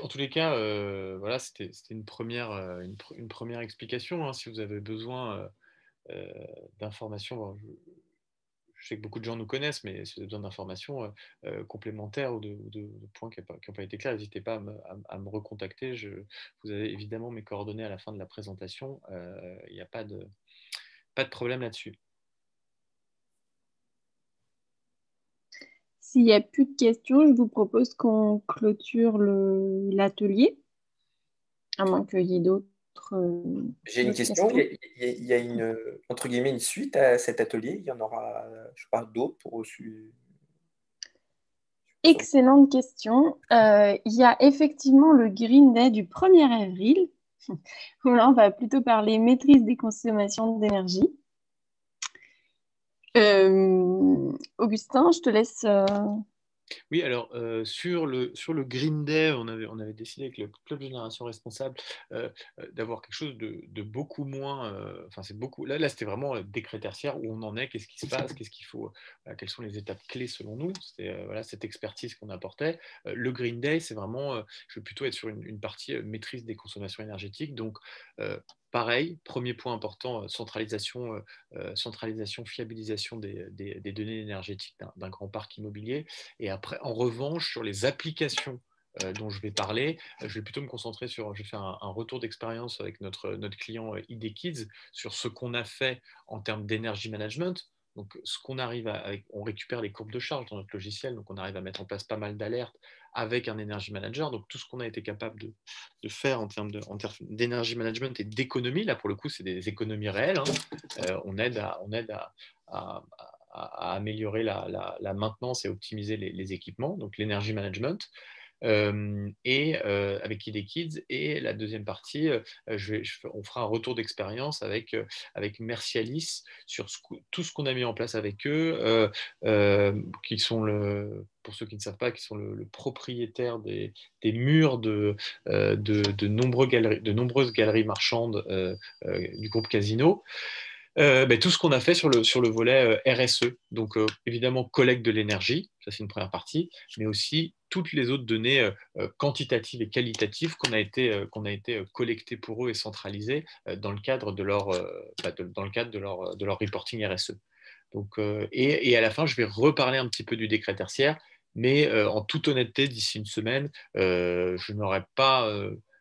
En tous les cas, voilà, c'était une première explication. Hein. Si vous avez besoin d'informations, bon, je sais que beaucoup de gens nous connaissent, mais si vous avez besoin d'informations complémentaires ou de points qui n'ont pas été clairs, n'hésitez pas à me recontacter. Vous avez évidemment mes coordonnées à la fin de la présentation. Il n'y a pas de problème là-dessus. S'il n'y a plus de questions, je vous propose qu'on clôture l'atelier, à moins qu'il y ait d'autres. J'ai une question. Il y a entre guillemets, une suite à cet atelier. Il y en aura, je sais pas, d'autres Excellente question. Il y a effectivement le Green Day du 1er avril, où là, on va plutôt parler maîtrise des consommations d'énergie. Augustin, je te laisse. Oui, alors sur le Green Day, on avait décidé avec le Club Génération Responsable d'avoir quelque chose de beaucoup moins. Enfin, c'est beaucoup. Là c'était vraiment décret tertiaire où on en est, qu'est-ce qui se passe, qu'est-ce qu'il faut, quelles sont les étapes clés selon nous. C'était voilà, cette expertise qu'on apportait. Le Green Day, c'est vraiment. Je vais plutôt être sur une partie maîtrise des consommations énergétiques. Donc, pareil, premier point important, centralisation, fiabilisation des données énergétiques d'un grand parc immobilier. Et après, en revanche, sur les applications dont je vais parler, je vais plutôt me concentrer je vais faire un retour d'expérience avec notre client ID Kids sur ce qu'on a fait en termes d'énergie management. Donc, ce qu'on arrive on récupère les courbes de charge dans notre logiciel, donc on arrive à mettre en place pas mal d'alertes avec un energy manager. Donc, tout ce qu'on a été capable de faire en termes d'énergie management et d'économie, là pour le coup, c'est des économies réelles. Hein. On aide à améliorer la maintenance et optimiser les équipements, donc l'énergie management. Avec ID Kids. Et la deuxième partie, on fera un retour d'expérience avec Mercialis sur tout ce qu'on a mis en place avec eux, qui sont pour ceux qui ne savent pas, qui sont le propriétaire des murs de nombreuses galeries marchandes du groupe Casino. Tout ce qu'on a fait sur le volet RSE, donc évidemment collecte de l'énergie, Ça, c'est une première partie, mais aussi toutes les autres données quantitatives et qualitatives qu'on a été collectées pour eux et centralisées dans le cadre de leur reporting RSE. Donc, et à la fin, je vais reparler un petit peu du décret tertiaire, mais en toute honnêteté, d'ici une semaine, je n'aurai pas,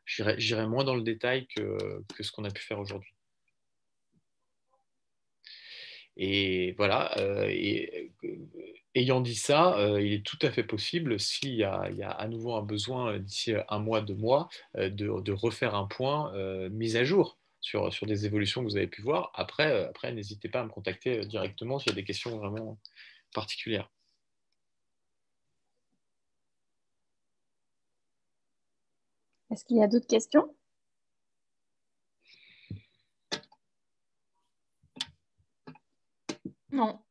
j'irai moins dans le détail que ce qu'on a pu faire aujourd'hui. Et voilà, ayant dit ça, il est tout à fait possible, s'il y a à nouveau un besoin d'ici un mois, 2 mois, de refaire un point mis à jour sur des évolutions que vous avez pu voir. Après, n'hésitez pas à me contacter directement s'il y a des questions vraiment particulières. Est-ce qu'il y a d'autres questions? Non.